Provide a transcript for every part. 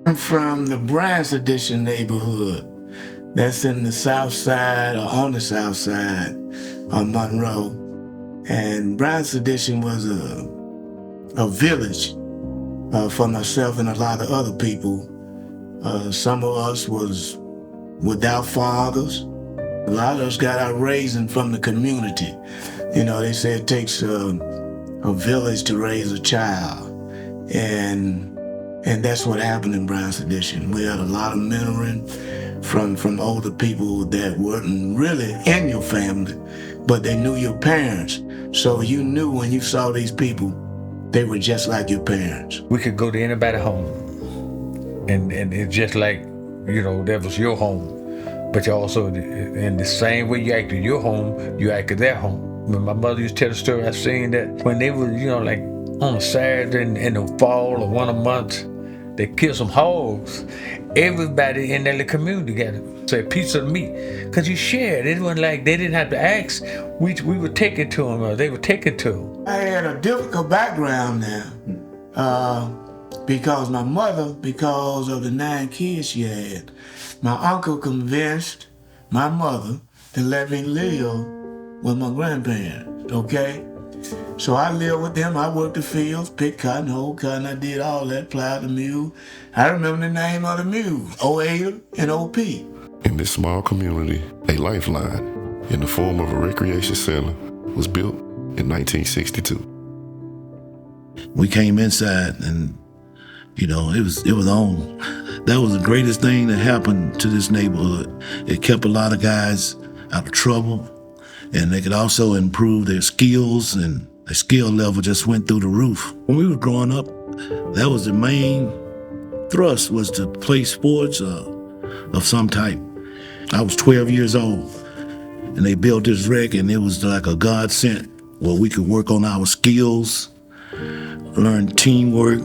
I'm from the Bryant Edition neighborhood. That's in the south side, or on the south side of Monroe. And Bryant Edition was a village for myself and a lot of other people. Some of us was without fathers. A lot of us got our raising from the community. You know, they say it takes a village to raise a child. And that's what happened in Bryant Edition. We had a lot of mentoring from older people that weren't really in your family, but they knew your parents. So you knew when you saw these people, they were just like your parents. We could go to anybody's home, and it's just like, you know, that was your home. But you also, in the same way you acted your home, you acted their home. When my mother used to tell the story, I seen that when they were, you know, like on a Saturday in the fall or one a month, they killed some hogs. Everybody in that little community got say a piece of meat, cause you shared. It wasn't like they didn't have to ask. We would take it to them, or they would take it to them. I had a difficult background now, because my mother, because of the 9 kids she had, my uncle convinced my mother to let me live with my grandparents. Okay. So I lived with them. I worked the fields, picked cotton, hoe cotton. I did all that, plowed the mule. I remember the name of the mules, O8 and OP. In this small community, a lifeline in the form of a recreation center was built in 1962. We came inside and, you know, it was on. That was the greatest thing that happened to this neighborhood. It kept a lot of guys out of trouble, and they could also improve their skills, and their skill level just went through the roof. When we were growing up, that was the main thrust, was to play sports of some type. I was 12 years old, and they built this rec, and it was like a godsend where we could work on our skills, learn teamwork,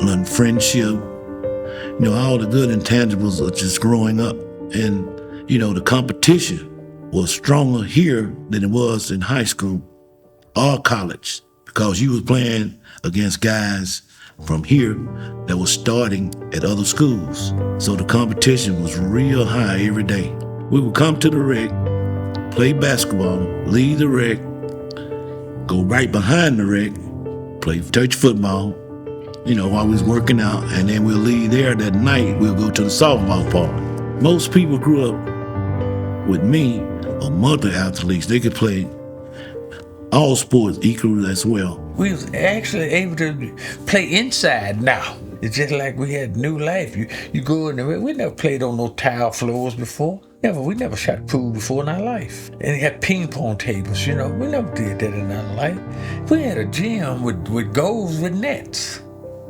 learn friendship, you know, all the good intangibles of just growing up. And, you know, the competition was stronger here than it was in high school or college, because you was playing against guys from here that was starting at other schools. So the competition was real high every day. We would come to the rec, play basketball, leave the rec, go right behind the rec, play touch football, you know, while we was working out, and then we'll leave there that night, we'll go to the softball park. Most people grew up with me, or mother athletes. They could play all sports equally as well. We was actually able to play inside now. It's just like we had new life. You go in there, we never played on no tile floors before. We never shot pool before in our life. And they had ping pong tables, you know. We never did that in our life. We had a gym with goals with nets.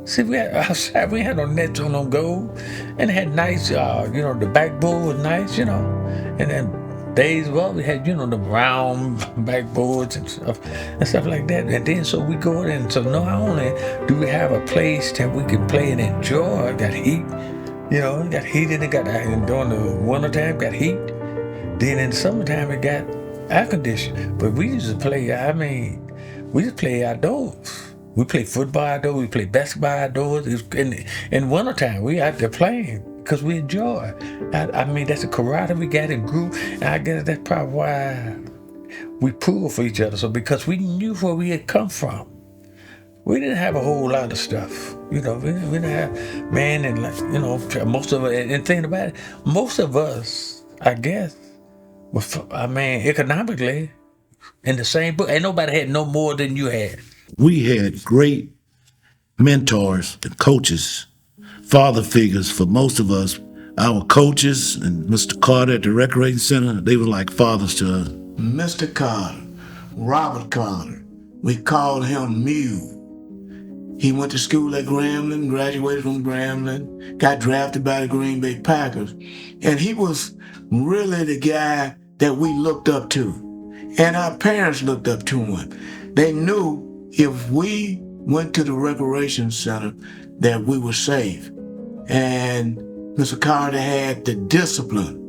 See, we had outside, we had no nets on no goal. And it had nice, you know, the backboard was nice, you know. And then days well, we had, you know, the round backboards and stuff like that. And then so we go in, so not only do we have a place that we can play and enjoy, got heat, you know, it got heated, it got, and during the wintertime, got heat. Then in the summertime, it got air conditioning. But we used to play, we just play outdoors. We play football outdoors, we play basketball outdoors. In wintertime, we out there playing because we enjoy. That's a camaraderie we got in group, and I guess that's probably why we pull for each other. So because we knew where we had come from. We didn't have a whole lot of stuff. You know, we didn't have, man, and like, you know, most of it, and thinking about it, most of us, I guess, economically, in the same book, ain't nobody had no more than you had. We had great mentors and coaches, father figures for most of us. Our coaches and Mr. Carter at the Recreation Center, they were like fathers to us. Mr. Carter, Robert Carter, we called him Mew. He went to school at Grambling, graduated from Grambling, got drafted by the Green Bay Packers. And he was really the guy that we looked up to. And our parents looked up to him. They knew if we went to the recreation center that we were safe. And Mr. Carter had the discipline.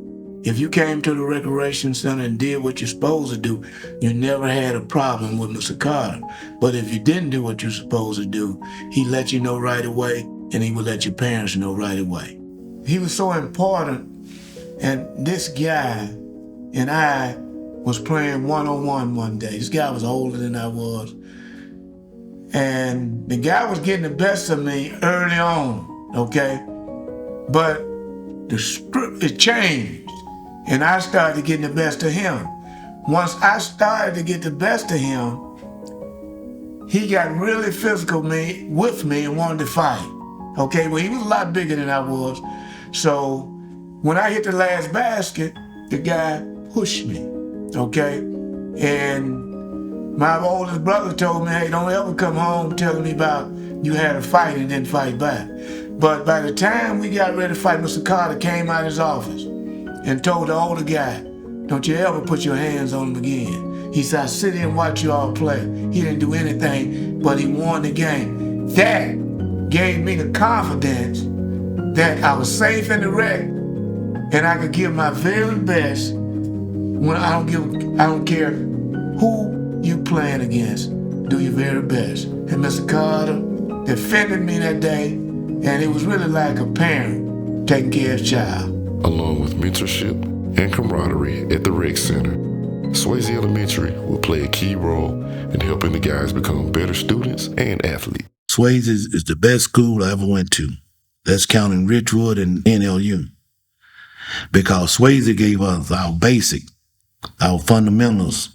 If you came to the recreation center and did what you're supposed to do, you never had a problem with Mr. Carter. But if you didn't do what you're supposed to do, he let you know right away, and he would let your parents know right away. He was so important, and this guy and I was playing one-on-one one day. This guy was older than I was, and the guy was getting the best of me early on, okay? But the script, it changed, and I started getting the best of him. Once I started to get the best of him, he got really physical with me and wanted to fight. Okay, well, he was a lot bigger than I was. So when I hit the last basket, the guy pushed me, okay? And my oldest brother told me, hey, don't ever come home telling me about you had a fight and didn't fight back. But by the time we got ready to fight, Mr. Carter came out of his office and told the older guy, don't you ever put your hands on him again. He said, I sit here and watch you all play. He didn't do anything, but he won the game. That gave me the confidence that I was safe in the wreck and I could give my very best when I don't care who you playing against. Do your very best. And Mr. Carter defended me that day, and it was really like a parent taking care of his child. Along with mentorship and camaraderie at the rec center, Swayze Elementary will play a key role in helping the guys become better students and athletes. Swayze is the best school I ever went to. That's counting Richwood and NLU. Because Swayze gave us our basic, our fundamentals.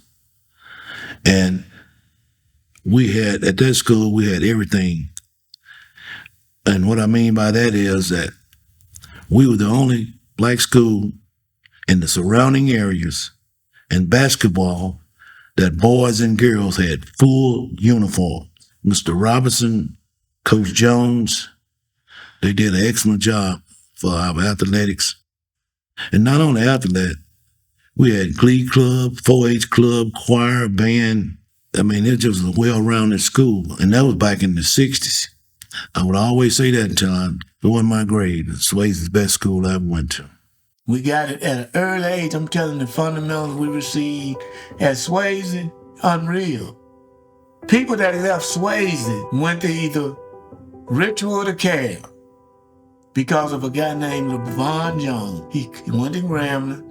And at that school, we had everything. And what I mean by that is that we were the only black school in the surrounding areas and basketball that boys and girls had full uniform. Mr. Robinson, Coach Jones, they did an excellent job for our athletics. And not only after that, we had glee club, 4-H club, choir, band. I mean, it just was a well-rounded school. And that was back in the 60s. I would always say that until I go in my grade. Swayze's the best school I ever went to. We got it at an early age. I'm telling you, the fundamentals we received at Swayze, unreal. People that left Swayze went to either Richwood or Carroll because of a guy named LeVon Jones. He went to Grambling.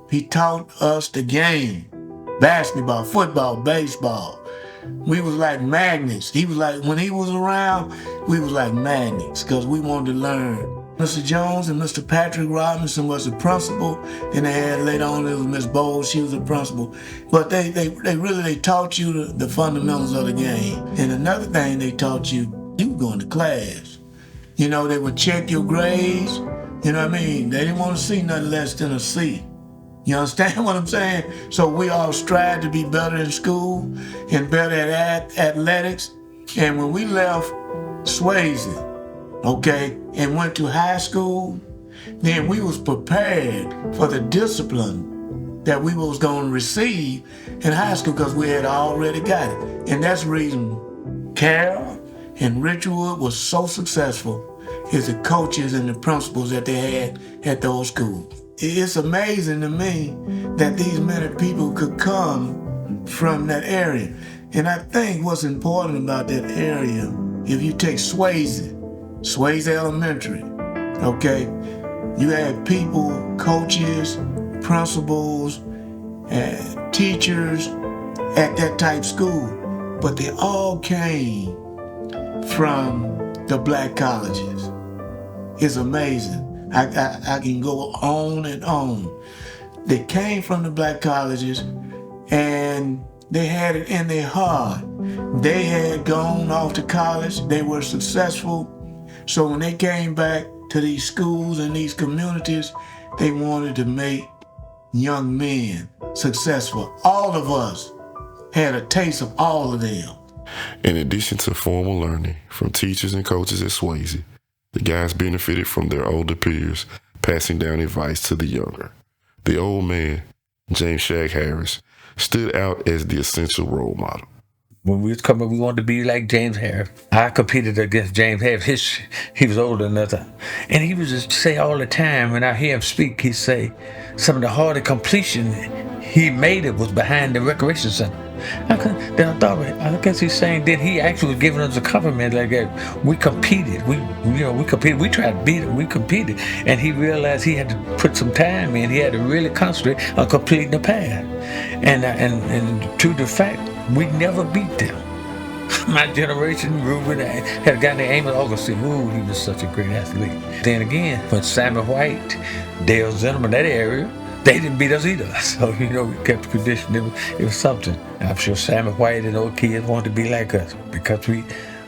He taught us the game, basketball, football, baseball. We was like magnets. He was like, when he was around, we was like magnets because we wanted to learn. Mr. Jones and Mr. Patrick Robinson was the principal, and they had later on it was Miss Bowles, she was the principal. But they really taught you the fundamentals of the game. And another thing they taught you were going to class. You know, they would check your grades, you know what I mean? They didn't want to see nothing less than a C. You understand what I'm saying? So we all strive to be better in school and better at athletics. And when we left Swayze, okay, and went to high school, then we was prepared for the discipline that we was going to receive in high school because we had already got it. And that's the reason Carroll and Richwood was so successful, is the coaches and the principals that they had at those schools. It's amazing to me that these many people could come from that area. And I think what's important about that area, if you take Swayze Elementary, okay, you had people, coaches, principals, teachers at that type school, but they all came from the black colleges. It's amazing. I can go on and on. They came from the black colleges and they had it in their heart. They had gone off to college. They were successful. So when they came back to these schools and these communities, they wanted to make young men successful. All of us had a taste of all of them. In addition to formal learning from teachers and coaches at Swayze, the guys benefited from their older peers passing down advice to the younger. The old man, James Shag Harris, stood out as the essential role model. When we was coming up, we wanted to be like James Harris. I competed against James Harris. He was older than us. And he would just say all the time, when I hear him speak, he'd say some of the harder completion he made it was behind the recreation center. I guess he's saying that he actually was giving us a compliment like that. We competed. We competed. We tried to beat him. We competed. And he realized he had to put some time in. He had to really concentrate on completing the pass. And to the fact, we never beat them. My generation, Rubin had a guy named Amos Augustine. Ooh, he was such a great athlete. Then again, when Simon White, Dale Zimmerman, that area, they didn't beat us either. So, we kept the condition. It was something. And I'm sure Simon White and those kids wanted to be like us because we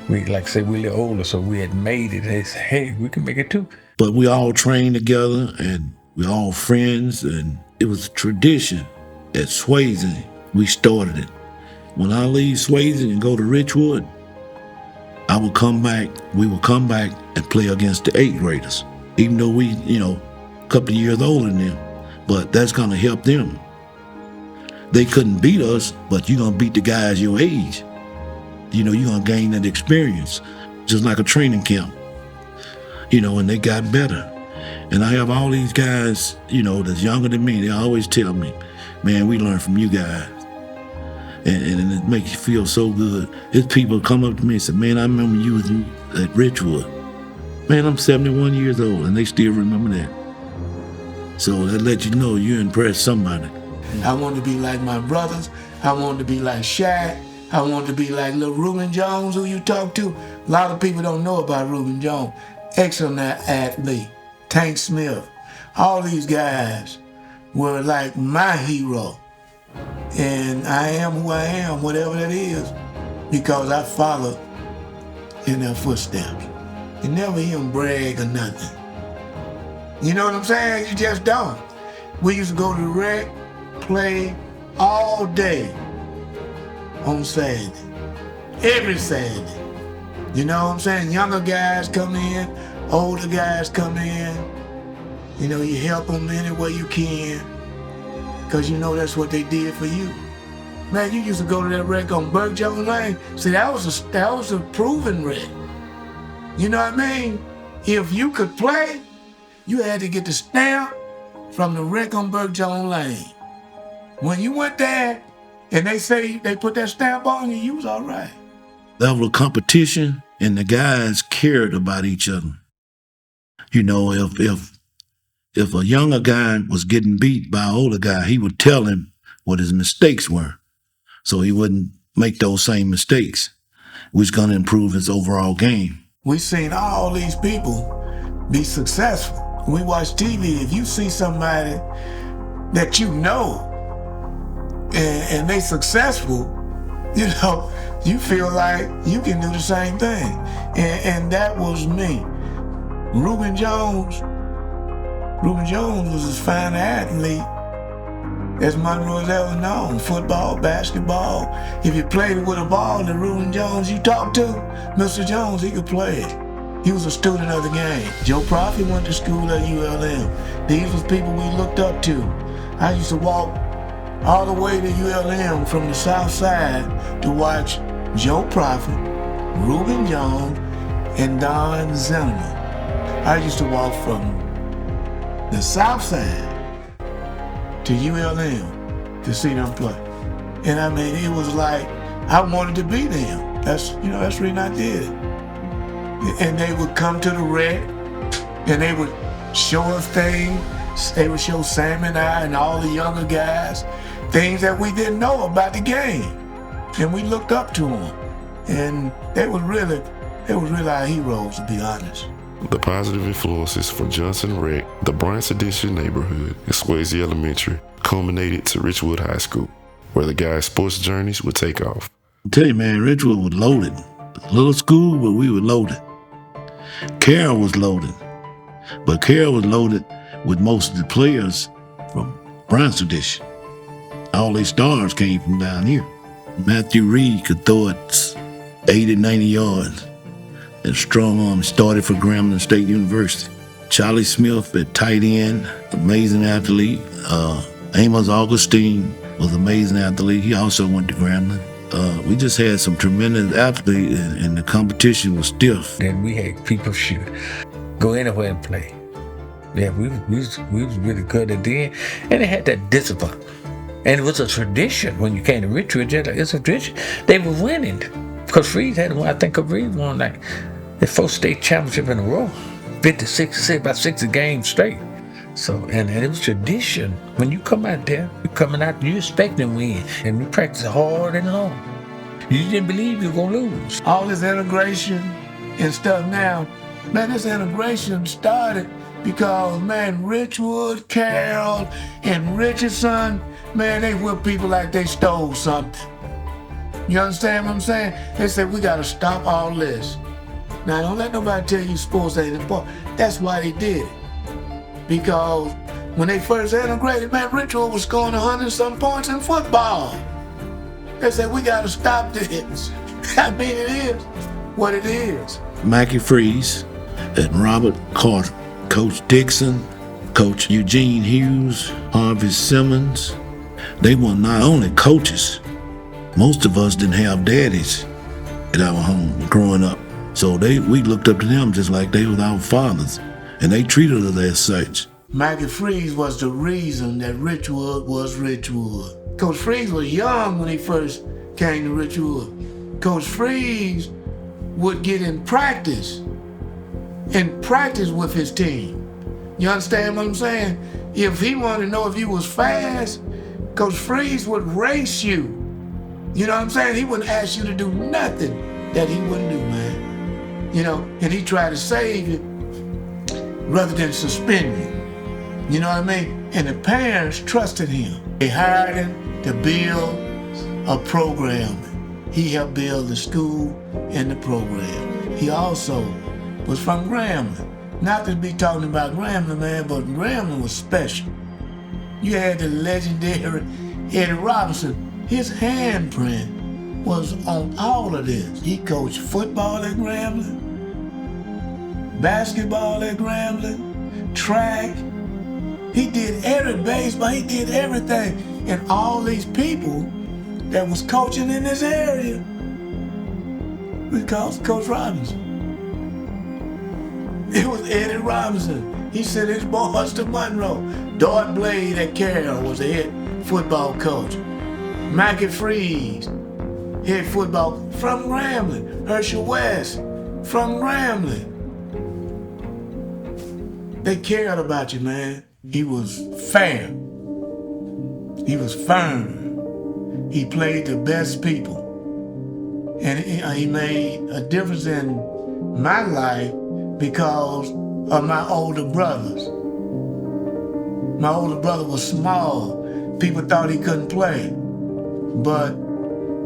like I say, we're a little older, so we had made it. They said, hey, we can make it too. But we all trained together and we're all friends, and it was a tradition at Swayze. We started it. When I leave Swayze and go to Richwood, we would come back and play against the 8th graders. Even though we, a couple of years older than them, but that's gonna help them. They couldn't beat us, but you're gonna beat the guys your age. You're gonna gain that experience, just like a training camp. And they got better. And I have all these guys, that's younger than me, they always tell me, man, we learn from you guys. And it makes you feel so good. There's people come up to me and say, man, I remember you was at Richwood. Man, I'm 71 years old, and they still remember that. So that lets you know you impressed somebody. I wanted to be like my brothers. I wanted to be like Shaq. I wanted to be like little Rubin Jones, who you talk to. A lot of people don't know about Rubin Jones. Excellent athlete. Tank Smith. All these guys were like my hero. And I am who I am, whatever that is, because I follow in their footsteps. You never hear them brag or nothing. You know what I'm saying? You just don't. We used to go to the rec, play all day on Saturday. Every Saturday. You know what I'm saying? Younger guys come in, older guys come in. You help them any way you can. Because that's what they did for you. Man, you used to go to that wreck on Burke Jones Lane. See, that was a proven wreck. You know what I mean? If you could play, you had to get the stamp from the wreck on Burke Jones Lane. When you went there and they say they put that stamp on you, you was all right. Level of competition, and the guys cared about each other. If a younger guy was getting beat by an older guy, he would tell him what his mistakes were, so he wouldn't make those same mistakes, which is going to improve his overall game. We've seen all these people be successful. We watch TV. If you see somebody that and they successful, you feel like you can do the same thing. And that was me. Rubin Jones was as fine an athlete as Monroe has ever known. Football, basketball. If you played with a ball, the Rubin Jones you talked to, Mr. Jones, he could play it. He was a student of the game. Joe Prophet went to school at ULM. These was people we looked up to. I used to walk all the way to ULM from the south side to watch Joe Prophet, Rubin Jones, and Don Zimmerman. I used to walk from the south side to ULM to see them play. And I mean, it was like, I wanted to be them. That's the reason I did it. And they would come to the rec, and they would show us things. They would show Sam and I and all the younger guys things that we didn't know about the game. And we looked up to them. And they was really our heroes, to be honest. The positive influences from Johnson Rec, the Bryant Edition neighborhood, and Swayze Elementary culminated to Richwood High School, where the guys' sports journeys would take off. I tell you, man, Richwood was loaded. A little school, but we were loaded. Carroll was loaded. But Carroll was loaded with most of the players from Bryant's Edition. All their stars came from down here. Matthew Reed could throw it 80, 90 yards. And strong arm started for Grambling State University. Charlie Smith at tight end, amazing athlete. Amos Augustine was an amazing athlete. He also went to Grambling. we just had some tremendous athletes, and the competition was stiff. Then we had people shoot, go anywhere and play. Yeah, we was really good at that, and they had that discipline. And it was a tradition when you came to Richwood. It's a tradition. They were winning. Because Freeze had one, I think Freeze won like the first state championship in a row. 56, about 60 games straight. So, and it was tradition. When you come out there, you're coming out, you expect to win. And we practice hard and long. You didn't believe you were going to lose. All this integration and stuff now, man, this integration started because, man, Richwood, Carroll, and Richardson, man, they whip people like they stole something. You understand what I'm saying? They said, we got to stop all this. Now, don't let nobody tell you sports ain't important. That's why they did it. Because when they first integrated, man, Richwood was scoring 100-some points in football. They said, we got to stop this. I mean, it is what it is. Mackie Freeze and Robert Carter, Coach Dixon, Coach Eugene Hughes, Harvey Simmons. They were not only coaches. Most of us didn't have daddies at our home growing up. So we looked up to them just like they were our fathers. And they treated us as such. Mackie Freeze was the reason that Richwood was Richwood. Coach Freeze was young when he first came to Richwood. Coach Freeze would get in practice with his team. You understand what I'm saying? If he wanted to know if you was fast, Coach Freeze would race you. You know what I'm saying? He wouldn't ask you to do nothing that he wouldn't do, man. You know, and he tried to save you rather than suspend you. You know what I mean? And the parents trusted him. They hired him to build a program. He helped build the school and the program. He also was from Grambling. Not to be talking about Grambling, man, but Grambling was special. You had the legendary Eddie Robinson. His handprint was on all of this. He coached football at Grambling, basketball at Grambling, track. He did every baseball, he did everything. And all these people that was coaching in this area, we called Coach Robinson. It was Eddie Robinson. He sent his boys to Monroe. Dart Blade at Carroll was the head football coach. Mackie Freeze, head football from Grambling. Hershell West from Grambling. They cared about you, man. He was fair. He was firm. He played the best people. And he made a difference in my life because of my older brothers. My older brother was small. People thought he couldn't play. But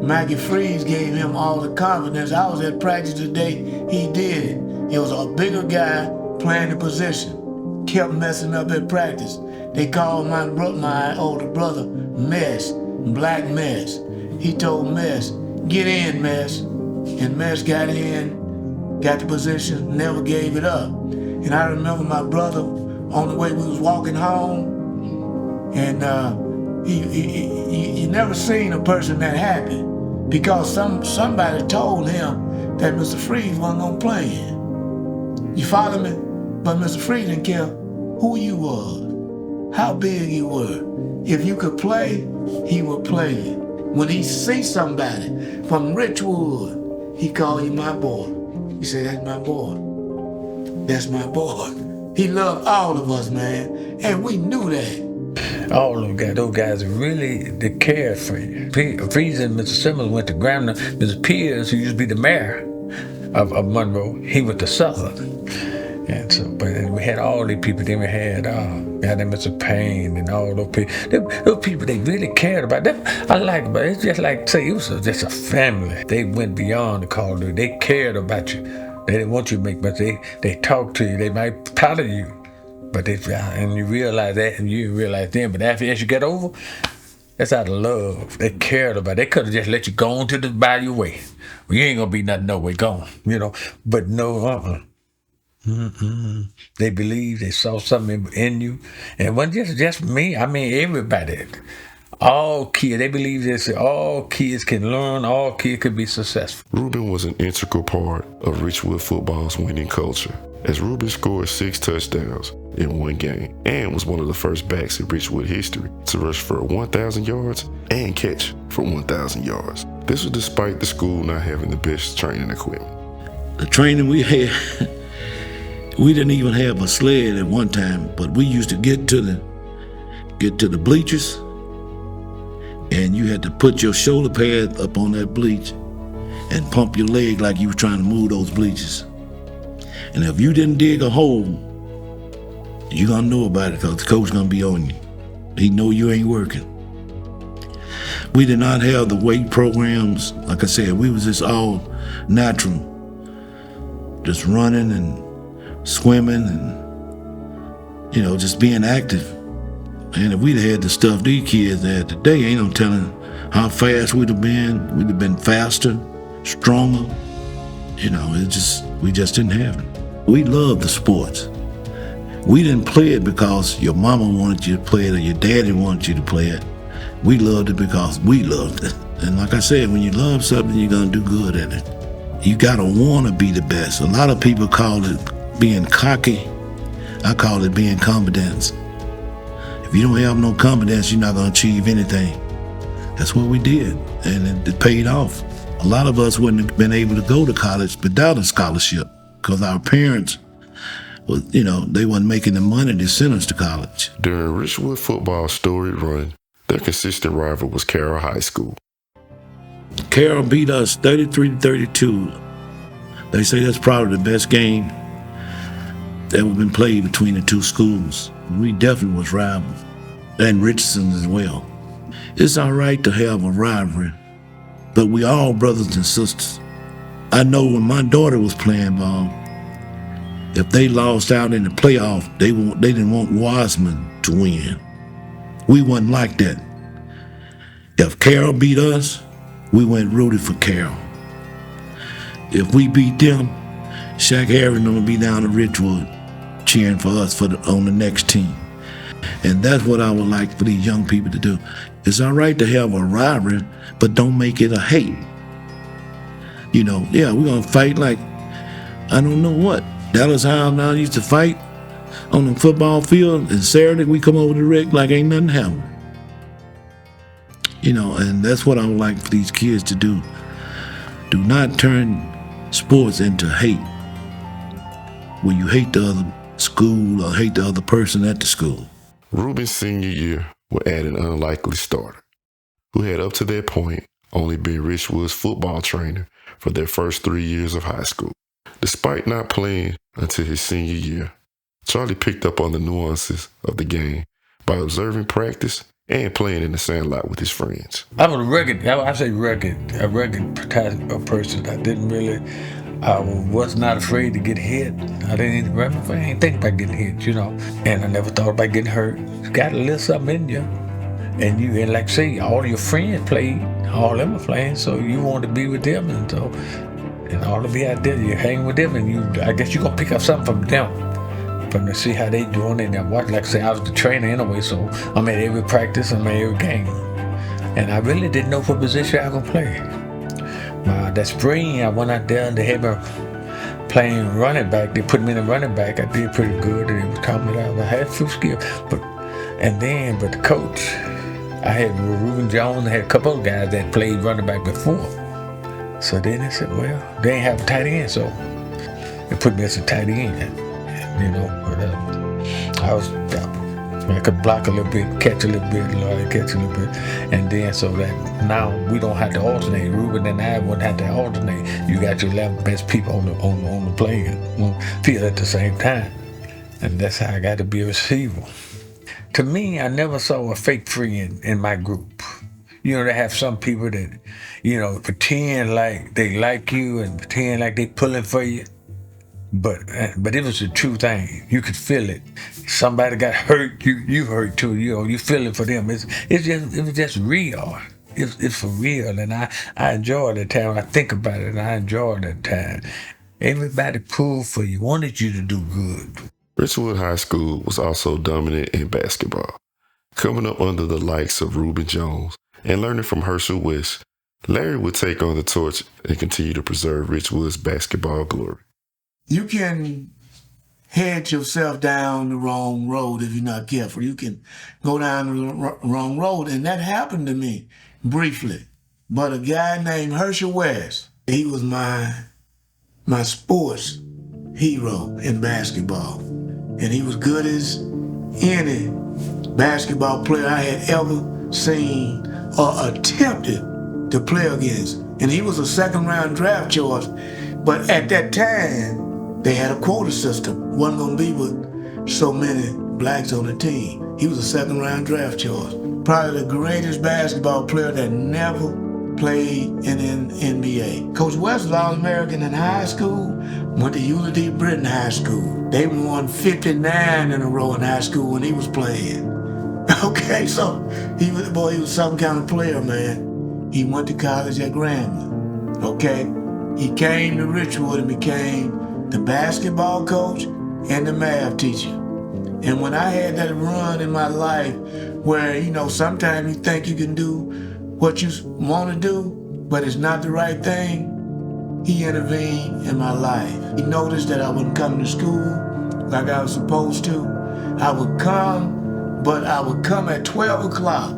Mackie Freeze gave him all the confidence. I was at practice today, he did it. He was a bigger guy playing the position. Kept messing up at practice. They called my older brother Mess, Black Mess. He told Mess, get in, Mess. And Mess got in, got the position, never gave it up. And I remember my brother, on the way we was walking home, and he never seen a person that happy because somebody told him that Mr. Freeze wasn't gonna play him. You follow me? But Mr. Freeze didn't care who you was, how big you were. If you could play, he would play you. When he see somebody from Richwood, he call you my boy. He said, that's my boy. That's my boy. He loved all of us, man, and we knew that. All of those guys really, they cared for you. Freeze and Mr. Simmons went to Grambling. Mr. Pierce, who used to be the mayor of Monroe, he went to Southern. And so, but we had all these people. Then we had Mr. Payne and all those people. Those people, they really cared about them. I like about it. It's just like, say, it was just a family. They went beyond the call of duty. They cared about you. They didn't want you to make, but they talked to you. They might be proud of you. But and you realize that, and you realize then. But as you get over, that's out of love. They cared about it. They could have just let you go on to by your way. Well, you ain't gonna be nothing no way gone, you know. But no, They believed, they saw something in you. And it wasn't just me. I mean, everybody. All kids, they believe this, all kids can learn, all kids can be successful. Rubin was an integral part of Richwood football's winning culture, as Rubin scored 6 touchdowns in one game and was one of the first backs in Richwood history to rush for 1,000 yards and catch for 1,000 yards. This was despite the school not having the best training equipment. The training we had, we didn't even have a sled at one time, but we used to get to the bleachers, and you had to put your shoulder pad up on that bleach and pump your leg like you were trying to move those bleachers. And if you didn't dig a hole, you're gonna know about it because the coach gonna be on you. He know you ain't working. We did not have the weight programs. Like I said, we was just all natural. Just running and swimming and, just being active. And if we'd had the stuff these kids had today, ain't no telling how fast we'd have been. We'd have been faster, stronger. We just didn't have it. We loved the sports. We didn't play it because your mama wanted you to play it or your daddy wanted you to play it. We loved it because we loved it. And like I said, when you love something, you're gonna do good at it. You gotta wanna be the best. A lot of people call it being cocky. I call it being confident. If you don't have no confidence, you're not gonna achieve anything. That's what we did, and it paid off. A lot of us wouldn't have been able to go to college without a scholarship because our parents, they wasn't making the money to send us to college. During Richwood football's storied run, their consistent rival was Carroll High School. Carroll beat us 33-32. They say that's probably the best game that ever been played between the two schools. We definitely was rivals, and Richardson as well. It's all right to have a rivalry, but we all brothers and sisters. I know when my daughter was playing ball, if they lost out in the playoff, they didn't want Wiseman to win. We wasn't like that. If Carroll beat us, we went rooted for Carroll. If we beat them, Shaq Harris gonna be down to Richwood cheering for us on the next team. And that's what I would like for these young people to do. It's all right to have a rivalry, but don't make it a hate. We're gonna fight like, I don't know what. Dallas High now used to fight on the football field, and Saturday we come over to Rick like ain't nothing happened. And that's what I would like for these kids to do. Do not turn sports into hate, where you hate the other school or hate the other person at the school. Rubin's senior year would add an unlikely starter, who had up to that point only been Richwood's football trainer for their first 3 years of high school. Despite not playing until his senior year, Charlie picked up on the nuances of the game by observing practice and playing in the sandlot with his friends. I was a rugged type of person. I was not afraid to get hit. I didn't think about getting hit, and I never thought about getting hurt. You got a little something in you. And like say, all your friends played, all them are playing, so you want to be with them, and all of the idea, you hang with them, and I guess you're gonna pick up something from them, to see how they doing it. And watch, like I say, I was the trainer anyway, so I'm at every practice, I'm at every game, and I really didn't know what position I was gonna play. That spring, I went out there and they had me playing running back. They put me in the running back. I did pretty good, and it was coming out. I had a few skills, but the coach, I had Rubin Jones, I had a couple of guys that played running back before. So then they said, well, they ain't have a tight end, so they put me as a tight end, I could block a little bit, catch a little bit, and then so that now we don't have to alternate. Rubin and I wouldn't have to alternate. You got your 11 best people on the playing field at the same time, and that's how I got to be a receiver. To me, I never saw a fake friend in my group. They have some people that, pretend like they like you and pretend like they pulling for you. But it was a true thing. You could feel it. Somebody got hurt, you hurt too. You feel it for them. It was just real. It's for real, and I enjoy that time. I think about it, and I enjoy that time. Everybody pulled for you, wanted you to do good. Richwood High School was also dominant in basketball, Coming up under the likes of Rubin Jones and learning from Hershell West, Larry would take on the torch and continue to preserve Richwood's basketball glory. You can head yourself down the wrong road if you're not careful. You can go down the wrong road, and that happened to me briefly. But a guy named Hershell West, he was my sports hero in basketball. And he was good as any basketball player I had ever seen or attempted to play against. And he was a second-round draft choice. But at that time, they had a quota system. Wasn't going to be with so many blacks on the team. He was a second-round draft choice. Probably the greatest basketball player that never played in an NBA. Coach West was All-American in high school, went to Unity Britain High School. They won 59 in a row in high school when he was playing. Okay, so he was some kind of player, man. He went to college at Grambling. Okay, he came to Richwood and became the basketball coach and the math teacher. And when I had that run in my life where, sometimes you think you can do what you want to do, but it's not the right thing, he intervened in my life. He noticed that I wasn't coming to school like I was supposed to. I would come, but I would come at 12 o'clock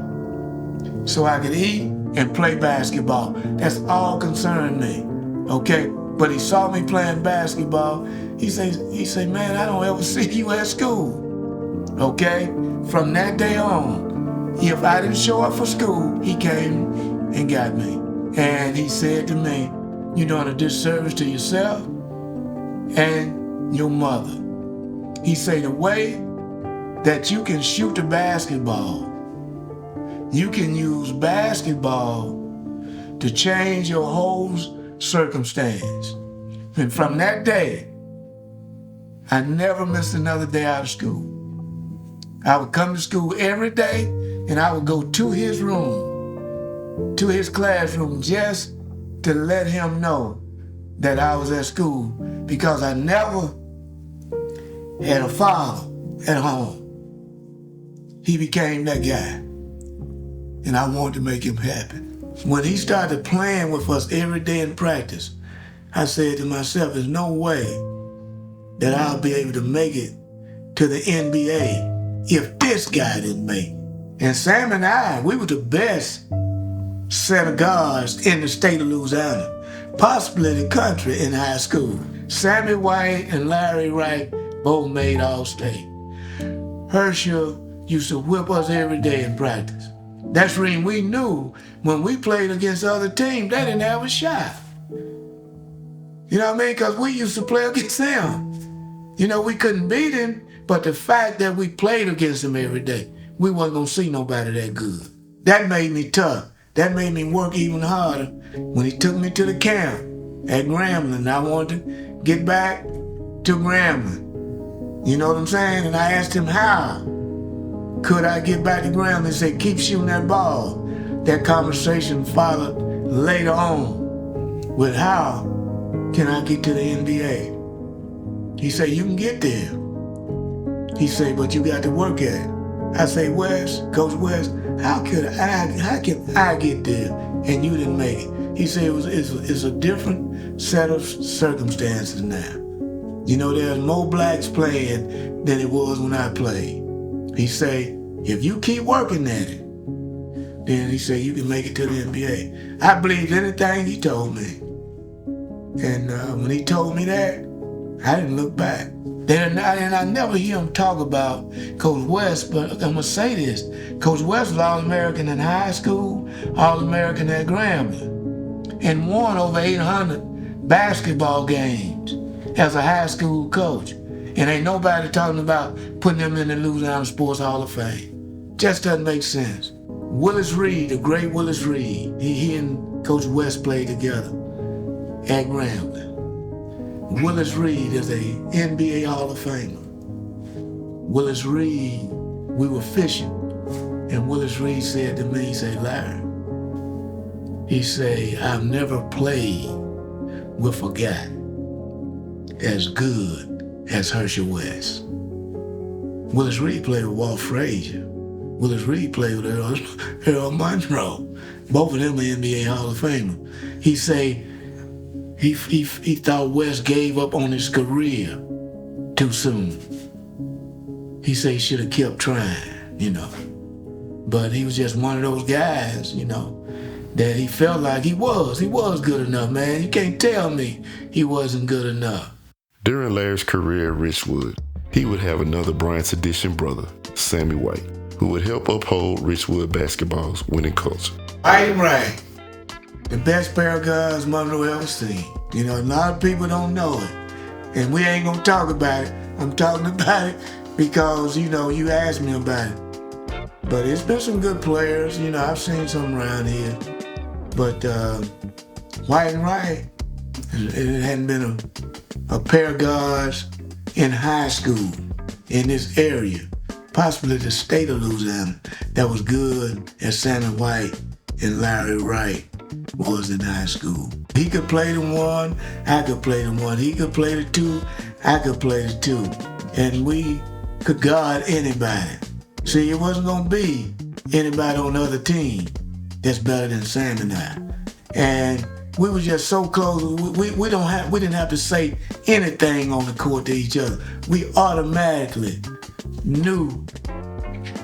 so I could eat and play basketball. That's all concerned me, okay? But he saw me playing basketball. He said, man, I don't ever see you at school, okay? From that day on, if I didn't show up for school, he came and got me. And he said to me, you're doing a disservice to yourself and your mother. He said, the way that you can shoot the basketball, you can use basketball to change your whole circumstance. And from that day, I never missed another day out of school. I would come to school every day, and I would go to his room, to his classroom, just to let him know that I was at school, because I never had a father at home. He became that guy, and I wanted to make him happy. When he started playing with us every day in practice, I said to myself, there's no way that I'll be able to make it to the NBA if this guy didn't make it. And Sam and I, we were the best set of guards in the state of Louisiana, possibly the country in high school. Sammy White and Larry Wright both made All-State. Hershell used to whip us every day in practice. That's when we knew when we played against other teams, they didn't have a shot. You know what I mean? Because we used to play against them. We couldn't beat him, but the fact that we played against him every day, we wasn't going to see nobody that good. That made me tough. That made me work even harder. When he took me to the camp at Grambling, I wanted to get back to Grambling. You know what I'm saying? And I asked him how could I get back to Grambling. He said, keep shooting that ball. That conversation followed later on with how can I get to the NBA? He said, you can get there. He said, but you got to work at it. I say, Coach West, how can I get there and you didn't make it? He said, it's a different set of circumstances now. There's more blacks playing than it was when I played. He said, if you keep working at it, then he said, you can make it to the NBA. I believed anything he told me. And when he told me that, I didn't look back. And I never hear him talk about Coach West, but I'm going to say this. Coach West was All-American in high school, All-American at Grambling, and won over 800 basketball games as a high school coach. And ain't nobody talking about putting him in the Louisiana Sports Hall of Fame. Just doesn't make sense. Willis Reed, the great Willis Reed, he and Coach West played together at Grambling. Willis Reed is a NBA Hall of Famer. Willis Reed, we were fishing, and Willis Reed said to me, he said, Larry, he said, I've never played with a guy as good as Hershell West. Willis Reed played with Walt Frazier. Willis Reed played with Hershell Monroe. Both of them are NBA Hall of Famer. He say he thought West gave up on his career too soon. He said he should have kept trying, But he was just one of those guys, that he felt like he was good enough, man. You can't tell me he wasn't good enough. During Larry's career at Richwood, he would have another Bryant's edition brother, Sammy White, who would help uphold Richwood basketball's winning culture. Right. The best pair of guns Monroe ever seen. A lot of people don't know it. And we ain't gonna talk about it. I'm talking about it because, you asked me about it. But it's been some good players, I've seen some around here. But White and Wright, it hadn't been a pair of guards in high school in this area, possibly the state of Louisiana, that was good as Sammy White and Larry Wright was in high school. He could play the one, I could play the one. He could play the two, I could play the two. And we could guard anybody. See, it wasn't gonna be anybody on the other team that's better than Sam and I. And we were just so close. We didn't have to say anything on the court to each other. We automatically knew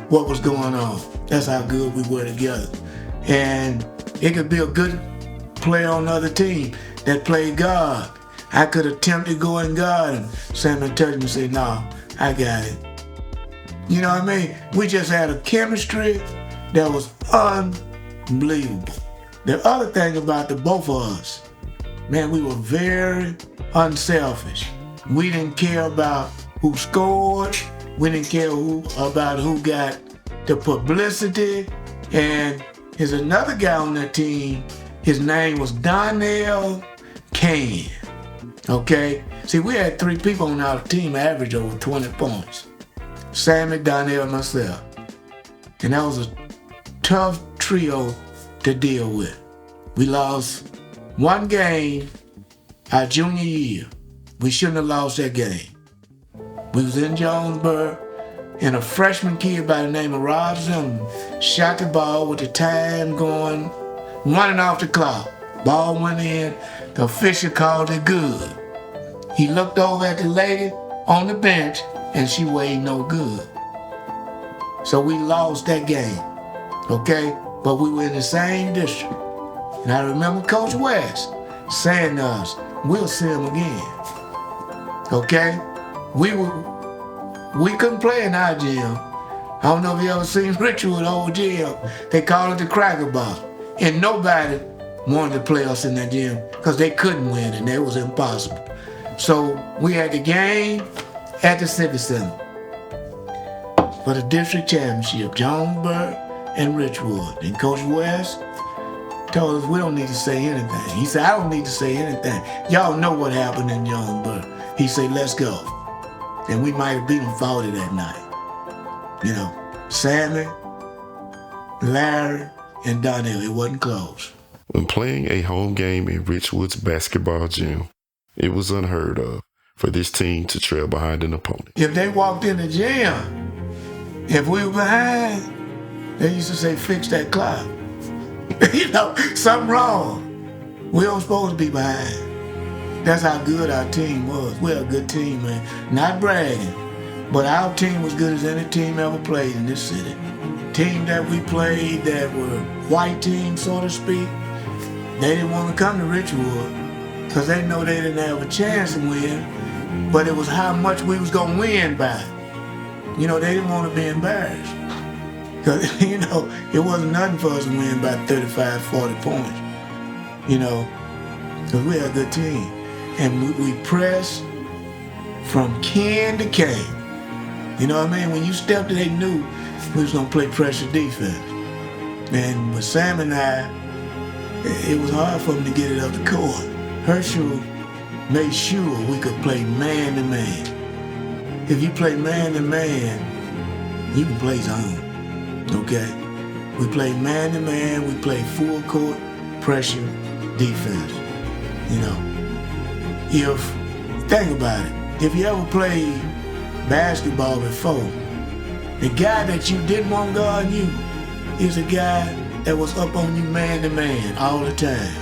what was going on. That's how good we were together. And it could be a good player on the other team that played guard. I could attempt to go and guard him. Sam would touch me and say, "No, I got it." You know what I mean? We just had a chemistry that was unbelievable. The other thing about the both of us, man, we were very unselfish. We didn't care about who scored. We didn't care about who got the publicity. And there's another guy on that team. His name was Donnell Kane. Okay? See, we had 3 people on our team average over 20 points. Sammy, Donnell, and myself. And that was a tough trio to deal with. We lost one game our junior year. We shouldn't have lost that game. We was in Jonesboro, and a freshman kid by the name of Rob Zimmerman shot the ball with the time going, running off the clock. Ball went in, the official called it good. He looked over at the lady on the bench, and she weighed no good. So we lost that game, okay? But we were in the same district. And I remember Coach West saying to us, "We'll see him again." Okay? We couldn't play in our gym. I don't know if you ever seen Richwood old gym. They call it the Cracker Box. And nobody wanted to play us in that gym because they couldn't win and it was impossible. So we had the game at the Civic Center for the district championship, Jonesboro and Richwood. And Coach West told us we don't need to say anything. He said, "I don't need to say anything. Y'all know what happened in Jonesboro." He said, "Let's go." And we might have beat them 40 that night. Sammy, Larry, and Donnell, it wasn't close. When playing a home game in Richwood's basketball gym, it was unheard of for this team to trail behind an opponent. If they walked in the gym, if we were behind, they used to say, "Fix that clock." Something wrong. We don't supposed to be behind. That's how good our team was. We're a good team, man. Not bragging, but our team was good as any team ever played in this city. Team that we played that were white teams, so to speak, they didn't want to come to Richwood because they know they didn't have a chance to win, but it was how much we was going to win by. They didn't want to be embarrassed. Because, it wasn't nothing for us to win by 35, 40 points. Because we had a good team. And we pressed from can to can. You know what I mean? When you stepped, they knew we was going to play pressure defense. And with Sam and I, it was hard for them to get it up the court. Hershell made sure we could play man to man. If you play man to man, you can play zone. Okay? We play man to man, we play full court pressure defense. Think about it. If you ever played basketball before, The guy that you didn't want guard you is a guy that was up on you man to man all the time.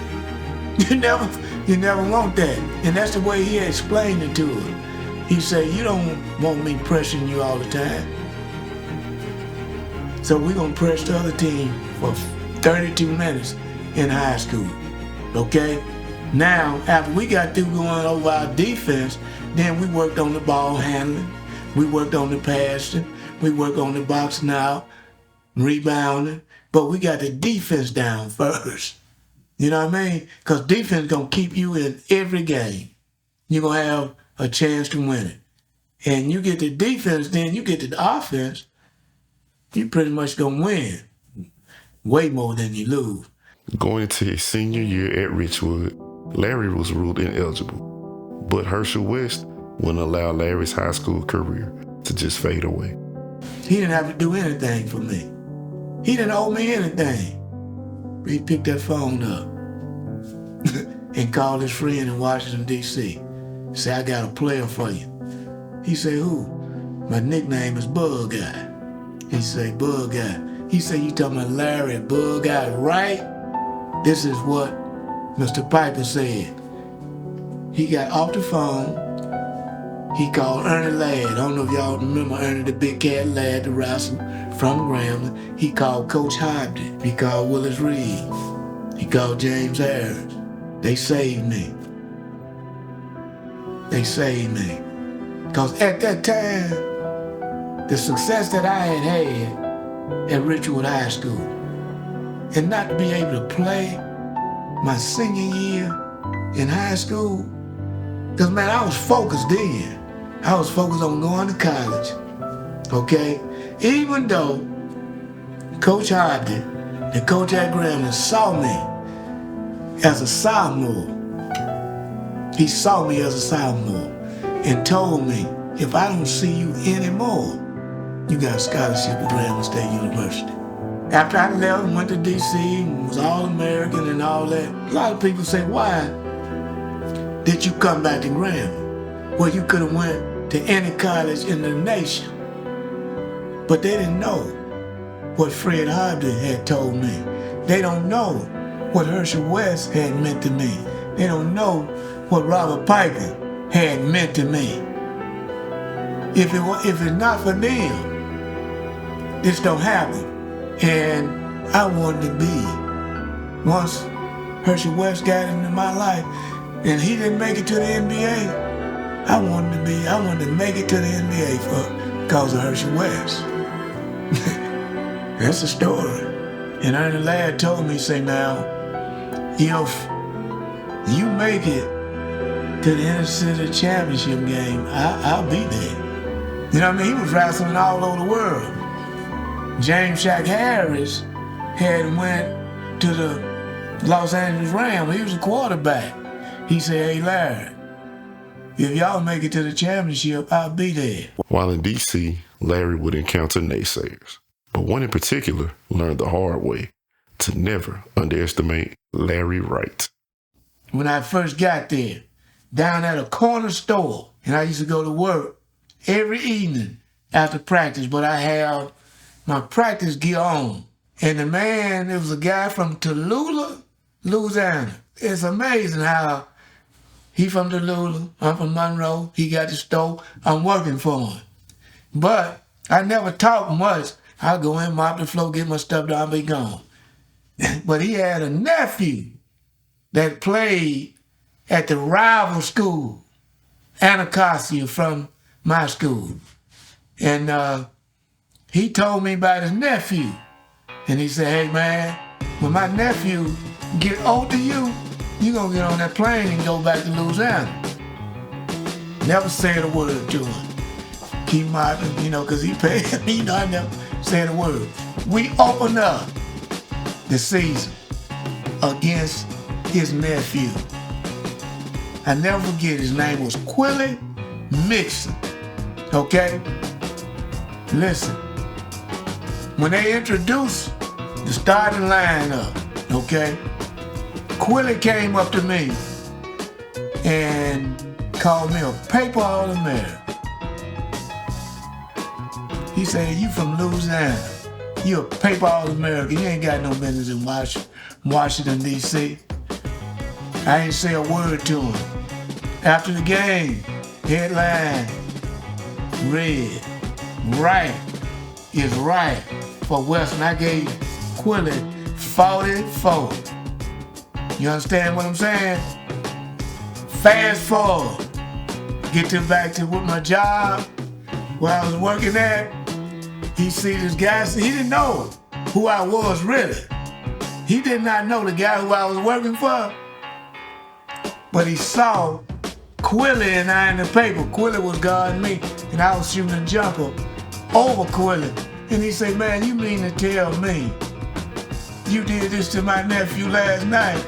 You never want that. And that's the way he explained it to her. He said, you don't want me pressuring you all the time. So we're gonna press the other team for 32 minutes in high school, okay? Now, after we got through going over our defense, then we worked on the ball handling, we worked on the passing, we worked on the boxing out, rebounding, but we got the defense down first. You know what I mean? Because defense gonna keep you in every game. You're gonna have a chance to win it. And you get the defense, then you get to the offense, you pretty much gonna win. Way more than you lose. Going into his senior year at Richwood, Larry was ruled ineligible, but Hershell West wouldn't allow Larry's high school career to just fade away. He didn't have to do anything for me. He didn't owe me anything. He picked that phone up and called his friend in Washington, D.C. Said, I got a player for you. He said, who? My nickname is Bug Guy. He said, Bug Guy. He said, you talking about Larry, Bug Guy, right? This is what Mr. Piper said. He got off the phone. He called Ernie Ladd. I don't know if y'all remember Ernie, the big cat Ladd, the wrestler from Grambling. He called Coach Hobdy. He called Willis Reed. He called James Harris. They saved me. They saved me. Because at that time, the success that I had at Richwood High School, and not to be able to play my senior year in high school, because man, I was focused then. I was focused on going to college, okay? Even though Coach Hobdy, the coach at Grambling, saw me as a sophomore. He saw me as a sophomore and told me, if I don't see you anymore, you got a scholarship at Grambling State University. After I left and went to D.C. and was All-American and all that, a lot of people say, why did you come back to Grambling? Well, you could have went to any college in the nation. But they didn't know what Fred Hobdy had told me. They don't know what Hershell West had meant to me. They don't know what Robert Piper had meant to me. If it's not for them, this don't happen. And I wanted to be. Once Hershell West got into my life and he didn't make it to the NBA, I wanted to make it to the NBA because of Hershell West. That's the story. And Ernie Ladd told me, say now, if you make it to the NCAA championship game, I'll be there. You know what I mean? He was wrestling all over the world. James Shaq Harris had went to the Los Angeles Rams. He was a quarterback. He said, hey Larry, if y'all make it to the championship, I'll be there. While in D.C., Larry would encounter naysayers, but one in particular learned the hard way to never underestimate Larry Wright. When I first got there, down at a corner store, and I used to go to work every evening after practice, but I had my practice gear on. And the man, it was a guy from Tallulah, Louisiana. It's amazing how he from Tallulah, I'm from Monroe, he got the store, I'm working for him. But I never talked much. I'll go in, mop the floor, get my stuff done, I'll be gone. But he had a nephew that played at the rival school, Anacostia, from my school. And he told me about his nephew. And he said, hey man, when my nephew get old to you gonna get on that plane and go back to Louisiana. Never said a word to him. Keep mopping, cause he paid me, I never said a word. We opened up the season against his nephew. I never forget, his name was Quilly Mixon, okay? Listen, when they introduced the starting lineup, okay, Quilly came up to me and called me a paper All-American. He said, you from Louisiana. You a paper All-American. You ain't got no business in Washington, D.C. I ain't say a word to him. After the game, headline, read, Wright is right for Western. I gave Quilly 44. You understand what I'm saying? Fast forward, back to with my job, where I was working at. He see this guy, he didn't know who I was really. He did not know the guy who I was working for, but he saw Quilly and I in the paper. Quilly was guarding me, and I was shooting a jumper over Quilly. And he said, man, you mean to tell me you did this to my nephew last night?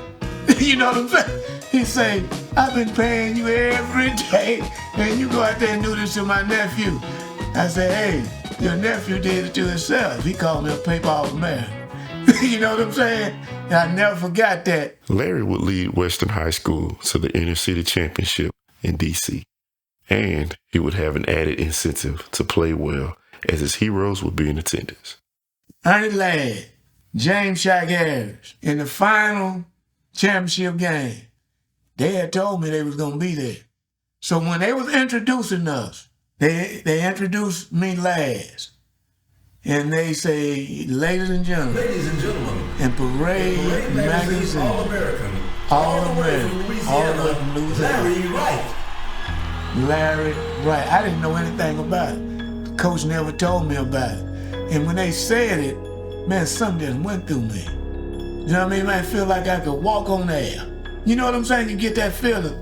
You know what I'm saying? He said, I've been paying you every day, and you go out there and do this to my nephew. I said, hey, your nephew did it to himself. He called me a paper All-American. You know what I'm saying? And I never forgot that. Larry would lead Western High School to the inner city championship in D.C., and he would have an added incentive to play well, as his heroes would be in attendance. Ernie Ladd, James Shack Harris, in the final championship game, they had told me they was gonna be there. So when they was introducing us, they introduced me last. And they say, ladies and gentlemen, and Parade Magazine, All-American, all the way from Louisiana. Larry Wright. I didn't know anything about it. The coach never told me about it. And when they said it, man, something just went through me. You know what I mean? I feel like I could walk on air. You know what I'm saying? You get that feeling.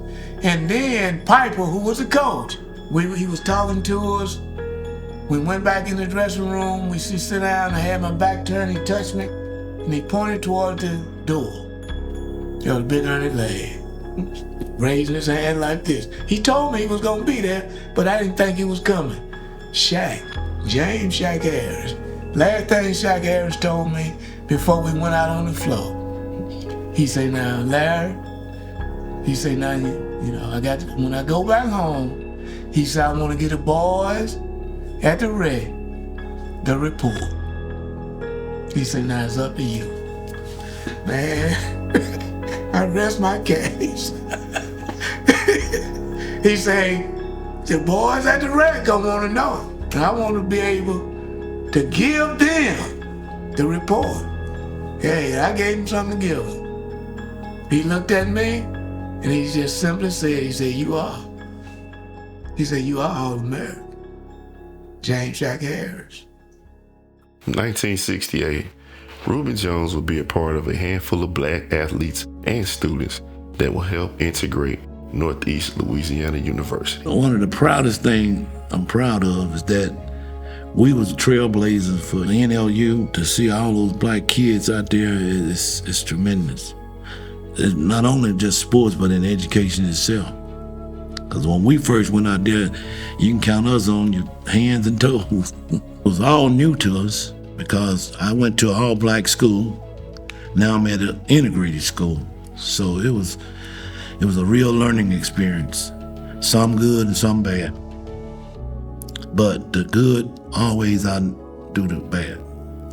And then Piper, who was the coach, he was talking to us. We went back in the dressing room. We sit down. I had my back turned. He touched me, and he pointed toward the door. There was big Ernie Ladd, raising his hand like this. He told me he was gonna be there, but I didn't think he was coming. Shaq, James Shack Harris. Last thing Shack Harris told me before we went out on the floor. He said, "Now, Larry," he said, "Now, you know, when I go back home," he said, "I want to get the boys at the report." He said, "Now it's up to you." Man, I rest my case. He said, "The boys at the rec gonna want to know. And I want to be able to give them the report." Hey, I gave him something to give him. He looked at me and he just simply said, he said, "You are." He said, "You are All-American. James Shack Harris." 1968, Rubin Jones would be a part of a handful of black athletes and students that will help integrate Northeast Louisiana University. One of the proudest things I'm proud of is that we was trailblazers for the NLU. To see all those black kids out there is tremendous. It's not only just sports, but in education itself. Because when we first went out there, you can count us on your hands and toes. It was all new to us because I went to an all-black school. Now I'm at an integrated school. So it was a real learning experience. Some good and some bad. But the good always outdo the bad.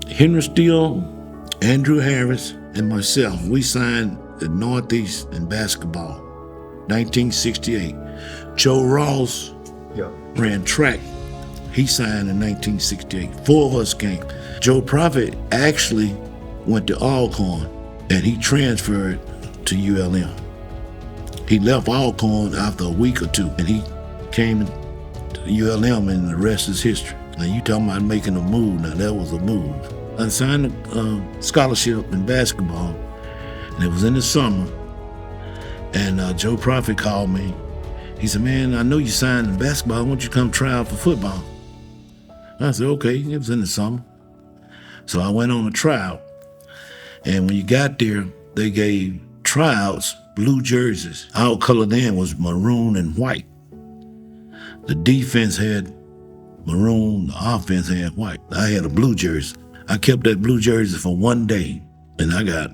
Henry Steele, Andrew Harris, and myself, we signed at Northeast in basketball, 1968. Joe Ross ran track. He signed in 1968. 4 of us came. Joe Prophet actually went to Alcorn, and he transferred to ULM. He left Alcorn after a week or 2, and he came to ULM, and the rest is history. Now you talking about making a move, now that was a move. I signed a scholarship in basketball, and it was in the summer, and Joe Prophet called me. He said, "Man, I know you signed in basketball. I want you to come try out for football." I said, "Okay." It was in the summer. So I went on a tryout. And when you got there, they gave tryouts blue jerseys. Our color then was maroon and white. The defense had maroon, the offense had white. I had a blue jersey. I kept that blue jersey for 1 day, and I got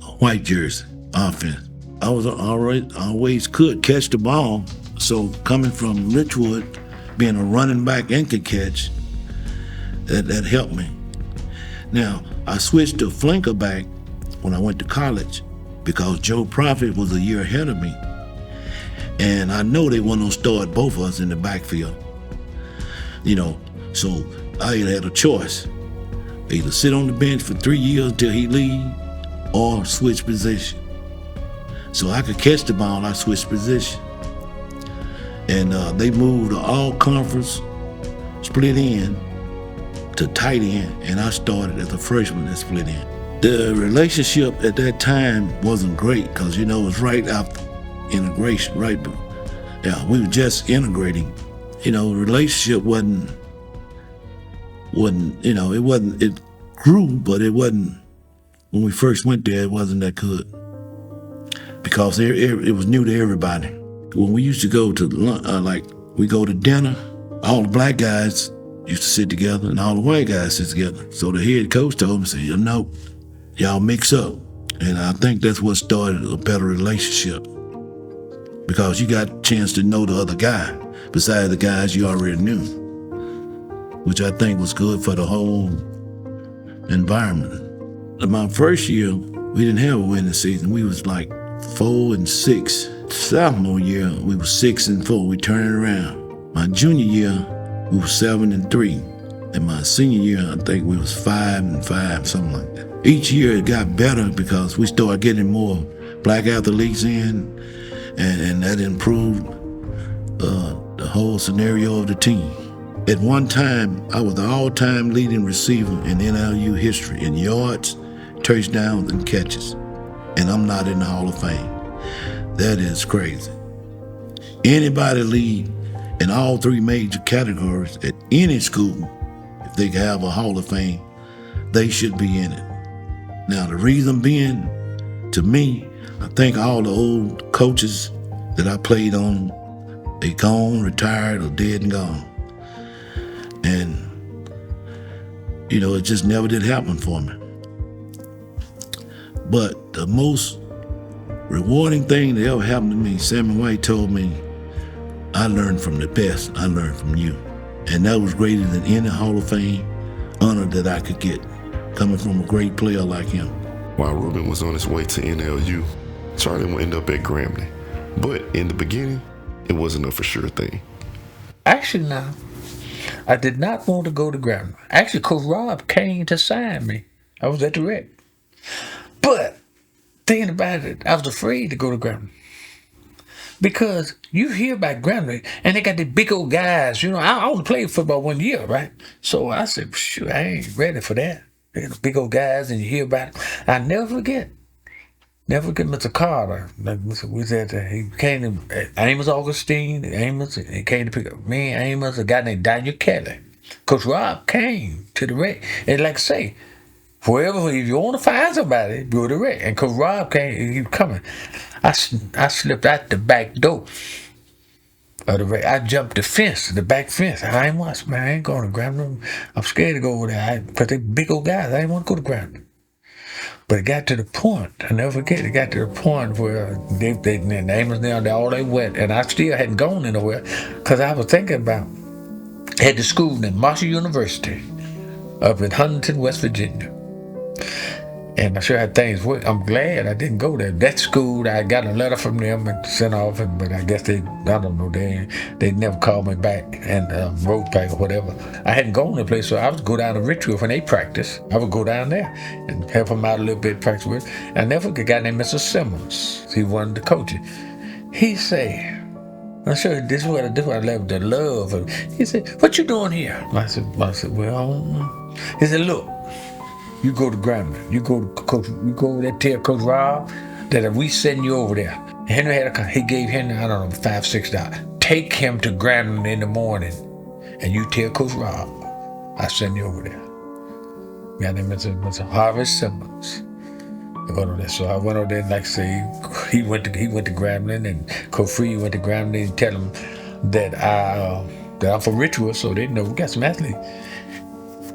a white jersey, offense. I always could catch the ball. So coming from Richwood, being a running back and could catch, That helped me. Now, I switched to flanker back when I went to college because Joe Prophet was a year ahead of me. And I know they weren't going to start both of us in the backfield. So I either had a choice. Either sit on the bench for 3 years till he leave or switch position. So I could catch the ball, I switched position. And they moved the all-conference split end to tight end, and I started as a freshman at split end. The relationship at that time wasn't great because, it was right after integration, right? Yeah, we were just integrating. The relationship it grew, but it wasn't, when we first went there, it wasn't that good because it was new to everybody. When we used to go to we go to dinner, all the black guys used to sit together and all the white guys sit together. So the head coach told me, said, y'all mix up. And I think that's what started a better relationship because you got a chance to know the other guy besides the guys you already knew, which I think was good for the whole environment. In my first year, we didn't have a winning season. We was like 4-6. Sophomore year, we were 6-4. We turned it around. My junior year, we were 7-3. And my senior year, I think we was 5-5, something like that. Each year it got better because we started getting more black athletes in, and that improved the whole scenario of the team. At one time, I was the all-time leading receiver in NLU history in yards, touchdowns, and catches. And I'm not in the Hall of Fame. That is crazy. Anybody lead in all three major categories at any school, if they have a Hall of Fame, they should be in it. Now, the reason being, to me, I think all the old coaches that I played on, they gone, retired, or dead and gone. And, it just never did happen for me. But the most rewarding thing that ever happened to me, Sammy White told me, I learned from the best, I learned from you. And that was greater than any Hall of Fame honor that I could get, coming from a great player like him. While Rubin was on his way to NLU, Charlie would end up at Grambling. But in the beginning, it wasn't a for sure thing. Actually, now, I did not want to go to Grambling. Actually, Coach Rob came to sign me. I was at the rec. But thinking about it, I was afraid to go to Grambling. Because you hear about Grambling, and they got the big old guys. I only played football 1 year, right? So I said, shoot, I ain't ready for that. They got the big old guys, and you hear about it. I never forget Mr. Carter. We said he came to Amos Augustine. He came to pick up me and Amos, a guy named Daniel Kelly. Coach Rob came to the rec. And like I say, if you want to find somebody, go to the rec. And Coach Rob came, he was coming. I slipped out the back door of the rec. I jumped the fence, the back fence. I ain't want, man, I ain't going to Grambling. I'm scared to go over there. Because they big old guys, I ain't want to go to Grambling. But it got to the point, I never forget, it got to the point where they Amos down there, all they went, and I still hadn't gone anywhere because I was thinking about, had the school named Marshall University up in Huntington, West Virginia. And I sure had things work. I'm glad I didn't go there. That school, I got a letter from them and sent off, but I guess they never called me back and wrote back or whatever. I hadn't gone to the place, so I would go down to Richwood when they practice. I would go down there and help them out a little bit, practice with. I never forget a guy named Mr. Simmons. He wanted to coach it. He said, I'm sure this is what I love, the love. He said, what you doing here? I said, well, he said, look, you go to Grambling. You go over there, tell Coach Rob that if we send you over there. Henry he gave Henry, I don't know, $5-6. Take him to Grambling in the morning, and you tell Coach Rob, I send you over there. Guy named Mr. Harvey Simmons. I went over there. So I went over there, and like I say, he went to Grambling, and Coach Free went to Grambling and tell him that I'm from Richwood, so they know we got some athletes.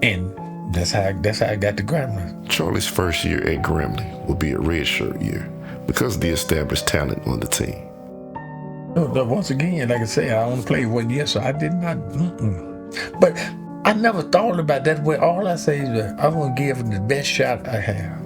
And that's how I got to Grambling. Charlie's first year at Grambling would be a redshirt year because of the established talent on the team. Once again, like I say, I only played 1 year, so I did not. But I never thought about that way. All I say is that I'm gonna give it the best shot I have.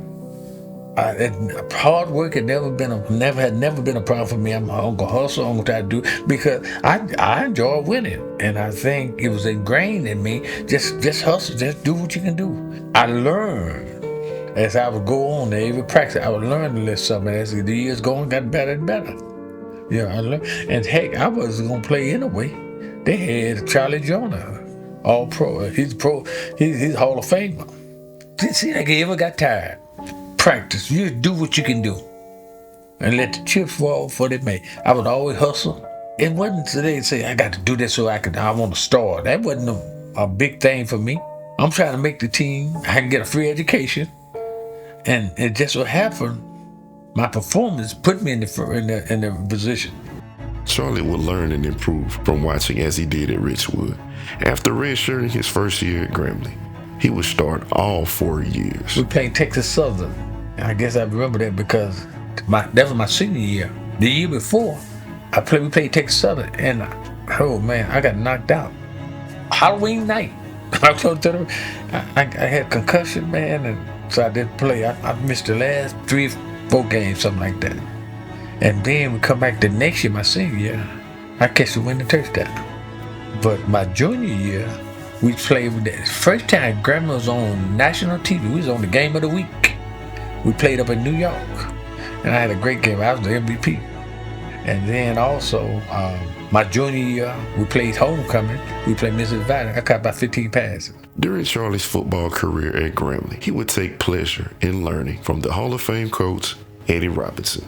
Hard work had never been a problem for me. I'm gonna hustle. I'm gonna try to do because I enjoy winning, and I think it was ingrained in me. Just hustle. Just do what you can do. I learned as I would go on every practice. I would learn a little something as the years going, got better and better. Yeah, I learned. And heck, I was gonna play anyway. They had Charlie Jonah, all pro. He's pro. He's Hall of Famer. See, like he ever got tired. Practice. You do what you can do, and let the chips fall for they may. I would always hustle. It wasn't today say I got to do this so I want to start. That wasn't a big thing for me. I'm trying to make the team. I can get a free education, and it just what happened. My performance put me in the position. Charlie would learn and improve from watching as he did at Richwood. After redshirting his first year at Grambling, he would start all 4 years. We played Texas Southern. I guess I remember that because that was my senior year. The year before, we played Texas Southern, and oh man, I got knocked out. Halloween night. I had concussion, man, and so I didn't play. I missed the last 3 or 4 games, something like that. And then we come back the next year, my senior year, I catch the winning touchdown. But my junior year, we played with that. First time Grandma was on national TV. We was on the game of the week. We played up in New York, and I had a great game. I was the MVP. And then also, my junior year, we played homecoming. We played Mississippi Valley. I caught about 15 passes. During Charlie's football career at Grambling, he would take pleasure in learning from the Hall of Fame coach, Eddie Robinson.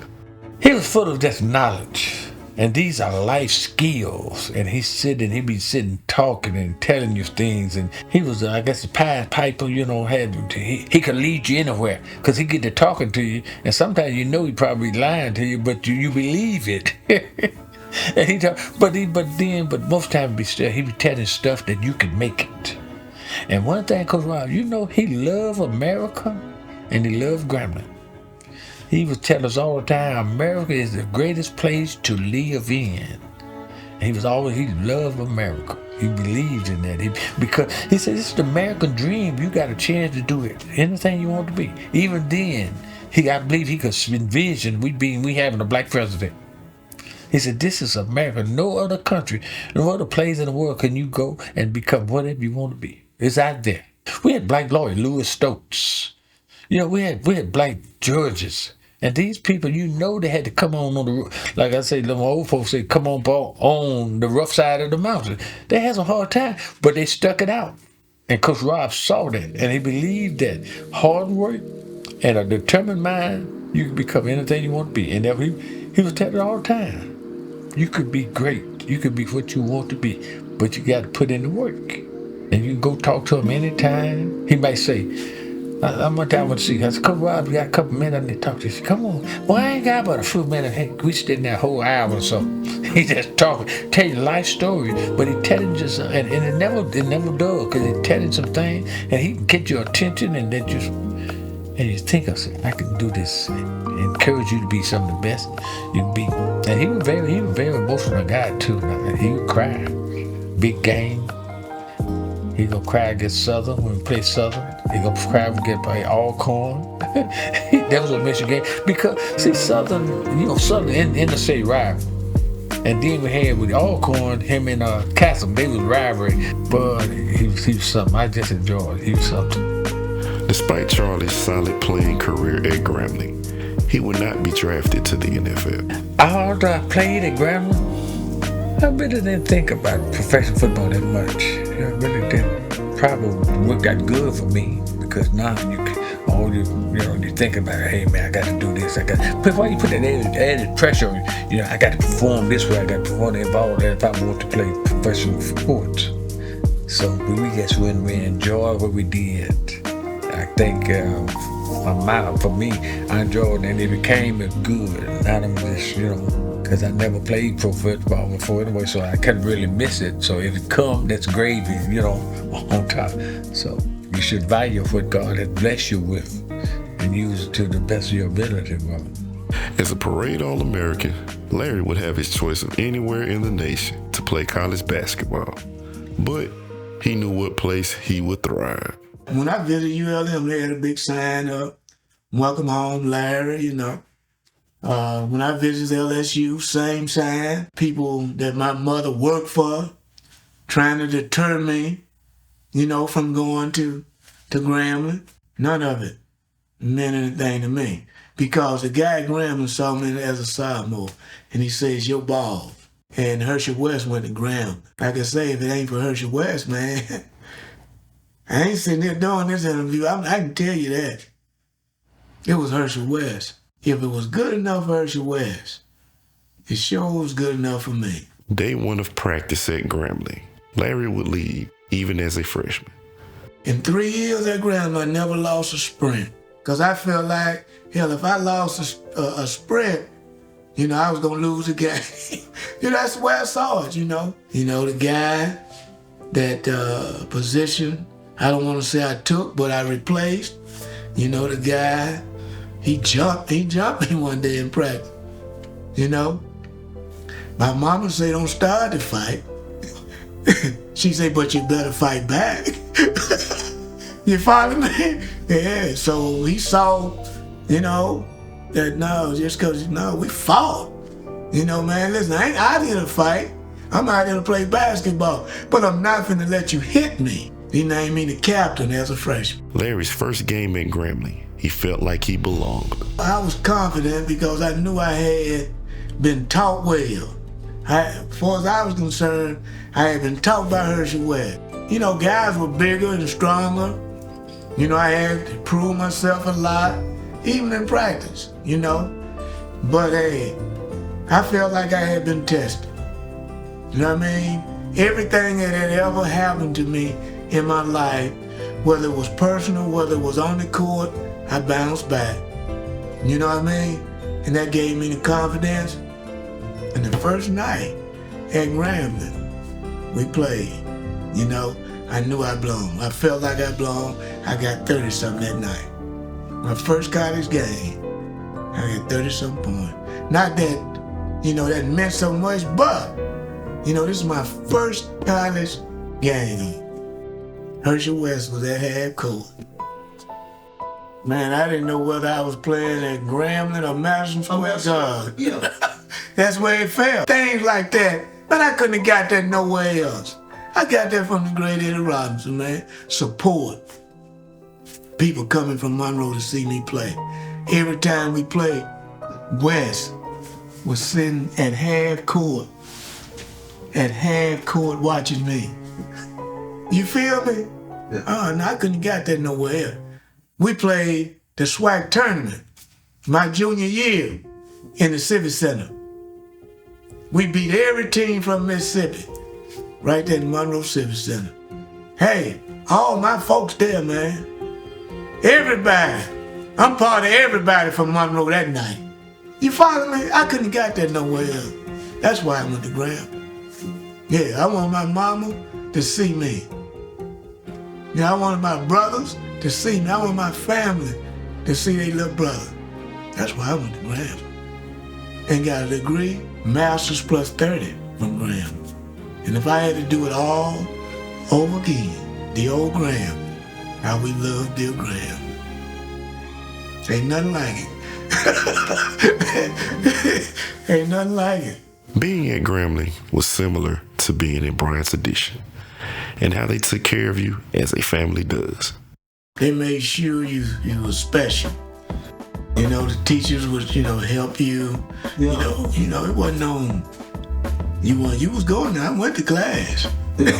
He was full of just knowledge. And these are life skills. And he'd be sitting talking and telling you things. And he was, I guess, a Pied Piper, he could lead you anywhere because he get to talking to you. And sometimes he probably lying to you, but you believe it. And but most times he be telling stuff that you can make it. And one thing, Coach Rob, he loved America and he loved Grambling. He would tell us all the time, America is the greatest place to live in. And he loved America. He believed in that. Because he said, this is the American dream. You got a chance to do it. Anything you want to be. Even then, I believe he could envision we having a black president. He said, this is America. No other country, no other place in the world can you go and become whatever you want to be. It's out there. We had black lawyer, Louis Stokes. We had black judges. And these people, they had to come on the roof. Like I say, them old folks say, come on the rough side of the mountain. They had a hard time, but they stuck it out. And Coach Rob saw that, and he believed that hard work and a determined mind, you can become anything you want to be. And he was telling it all the time. You could be great. You could be what you want to be, but you got to put in the work. And you can go talk to him anytime. He might say, I'm one time I went to see. I said, come Rob, you got a couple minutes I need to talk to you. He said, come on. Well, I ain't got but a few minutes. Hey, we sitting there a whole hour or so. He just talking, tell you life story, but he telling just, and it never does, because he telling some things, and he can get your attention, and then you think of it, I can do this, and encourage you to be some of the best you can be. And he was very emotional guy too. He would cry, big game. He gonna cry against Southern when we play Southern. He gonna cry when we get by Alcorn. That was a Michigan game because see Southern in the state rival. And then we had with Alcorn, him and Castle, they was rivalry. But he was something. I just enjoyed. He was something. Despite Charlie's solid playing career at Grambling, he would not be drafted to the NFL. After I played at Grambling, I really didn't think about professional football that much. I really didn't. Probably worked out good for me because now you think about, hey man, I got to do this. But why you put that added pressure on you? I got to perform this way. I got to perform that ball if I want to play professional sports. So we just when we enjoy what we did. I think for me, I enjoyed it and it became good. Not just because I never played pro football before anyway, so I couldn't really miss it. So if it comes, that's gravy, on top. So you should value what God has blessed you with and use it to the best of your ability. As a parade All-American, Larry would have his choice of anywhere in the nation to play college basketball. But He knew what place he would thrive. When I visited ULM, they had a big sign up, welcome home, Larry, you know. When I visited LSU, same sign. People that my mother worked for, trying to deter me, you know, from going to Grambling. None of it meant anything to me. Because the guy at Grambling saw me as a sophomore, and he says, "You're bald." And Hershell West went to Grambling. Like I say, if it ain't for Hershell West, man, I ain't sitting there doing this interview. I can tell you that. It was Hershell West. If it was good enough for Hershell West, it sure was good enough for me. Day one of practice at Grambling, Larry would lead, even as a freshman. In 3 years at Grambling, I never lost a sprint. Because I felt like, hell, if I lost a sprint, you know, I was going to lose the game. You know, that's the way I saw it, you know. You know, the guy, that position, I don't want to say I took, but I replaced. You know, the guy, he jumped me one day in practice. You know, my mama say don't start the fight. She say, but you better fight back. You follow me? Yeah, so he saw, you know, that no, just because, no, we fought. You know, man, listen, I ain't out here to fight. I'm out here to play basketball, but I'm not finna let you hit me. He named me the captain as a freshman. Larry's first game at Grambling, he felt like he belonged. I was confident because I knew I had been taught well. As far as I was concerned, I had been taught by Hershell West. You know, guys were bigger and stronger. You know, I had to prove myself a lot, even in practice, you know. But hey, I felt like I had been tested. You know what I mean? Everything that had ever happened to me in my life, whether it was personal, whether it was on the court, I bounced back. You know what I mean? And that gave me the confidence. And the first night at Grambling, we played. You know, I knew I belonged. I felt like I belonged. I got 30-something that night. My first college game, I got 30-something points. Not that, you know, that meant so much, but, you know, this is my first college game. Hershell West was at half court. Man, I didn't know whether I was playing at Grambling or Madison Square Garden. Yeah. That's where it felt. Things like that, but I couldn't have got that nowhere else. I got that from the great Eddie Robinson, man. Support. People coming from Monroe to see me play. Every time we played, West was sitting at half court watching me. You feel me? Yeah. No, I couldn't have got that nowhere else. We played the SWAC tournament my junior year in the Civic Center. We beat every team from Mississippi right there in Monroe Civic Center. Hey, all my folks there, man. Everybody. I'm part of everybody from Monroe that night. You follow me? I couldn't have got that nowhere else. That's why I went to Grambling. Yeah, I want my mama to see me. Yeah, I wanted my brothers to see me. I want my family to see their little brother. That's why I went to Grambling. And got a degree, master's plus 30 from Grambling. And if I had to do it all over again, the old Grambling, how we love dear Grambling. Ain't nothing like it. Ain't nothing like it. Being at Grambling was similar to being in Bryant's Addition, and how they took care of you as a family does. They made sure you were special. You know, the teachers would, you know, help you. Yeah. You know, it wasn't on. You was going there. I went to class. Yeah.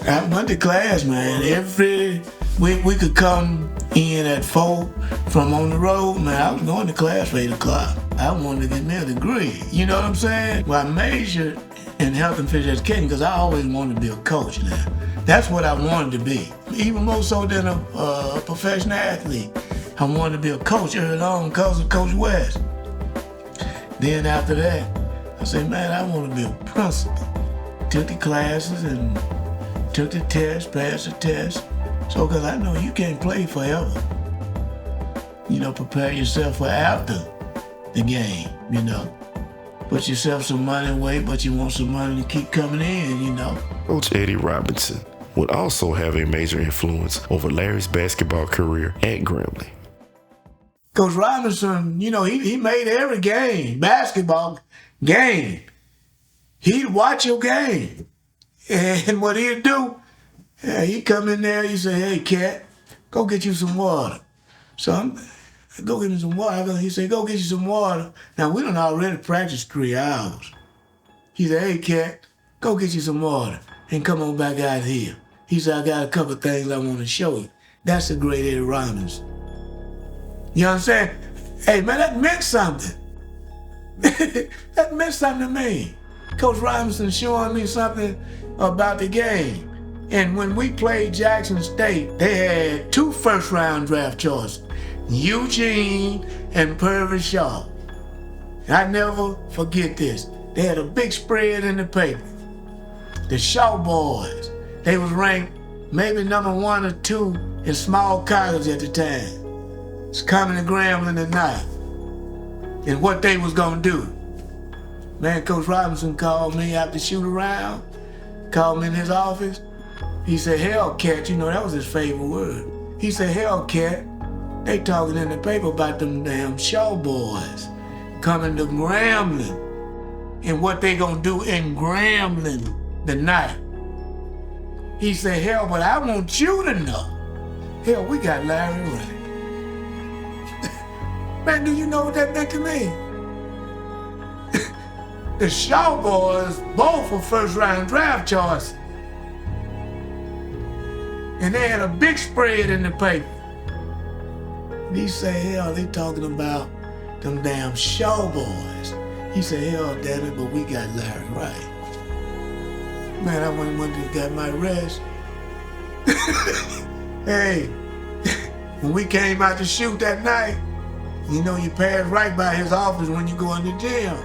I went to class, man. Every week we could come in at 4 from on the road, man. I was going to class for 8 o'clock. I wanted to get me a degree. You know what I'm saying? Well, I majored in health and physical education because I always wanted to be a coach now. That's what I wanted to be. Even more so than a professional athlete. I wanted to be a coach early on because of Coach West. Then after that, I said, man, I want to be a principal. Took the classes and took the test, passed the test. So, because I know you can't play forever. You know, prepare yourself for after the game, you know. put yourself some money away, but you want some money to keep coming in, you know. Coach Eddie Robinson would also have a major influence over Larry's basketball career at Grambling. Coach Robinson, you know, he made every game, basketball game. He'd watch your game. And what he'd do, he'd come in there, he'd say, hey, cat, go get you some water. So go get me some water. He said, go get you some water. Now, we done already practiced 3 hours. He said, hey, cat, go get you some water and come on back out here. He said, I got a couple of things I want to show you. That's the great Eddie Robinson. You know what I'm saying? Hey, man, that meant something. That meant something to me. Coach Robinson showing me something about the game. And when we played Jackson State, they had 2 first-round draft choices, Eugene and Purvis Shaw. And I never forget this. They had a big spread in the paper. The Shaw boys, they was ranked maybe number 1 or 2 in small college at the time. It's coming to Grambling tonight. And what they was gonna do. Man, Coach Robinson called me after shoot around, called me in his office. He said, Hellcat, you know, that was his favorite word. He said, Hellcat, they talking in the paper about them damn Shaw boys coming to Grambling and what they gonna do in Grambling tonight. He said, hell, but I want you to know. Hell, we got Larry Wright. Man, do you know what that meant to me? The Shaw boys both were first-round draft choices. And they had a big spread in the paper. And he said, hell, they talking about them damn Shaw boys. He said, hell, damn it, but we got Larry Wright. Man, I went and got my rest. Hey, when we came out to shoot that night, you know, you pass right by his office when you go in the gym.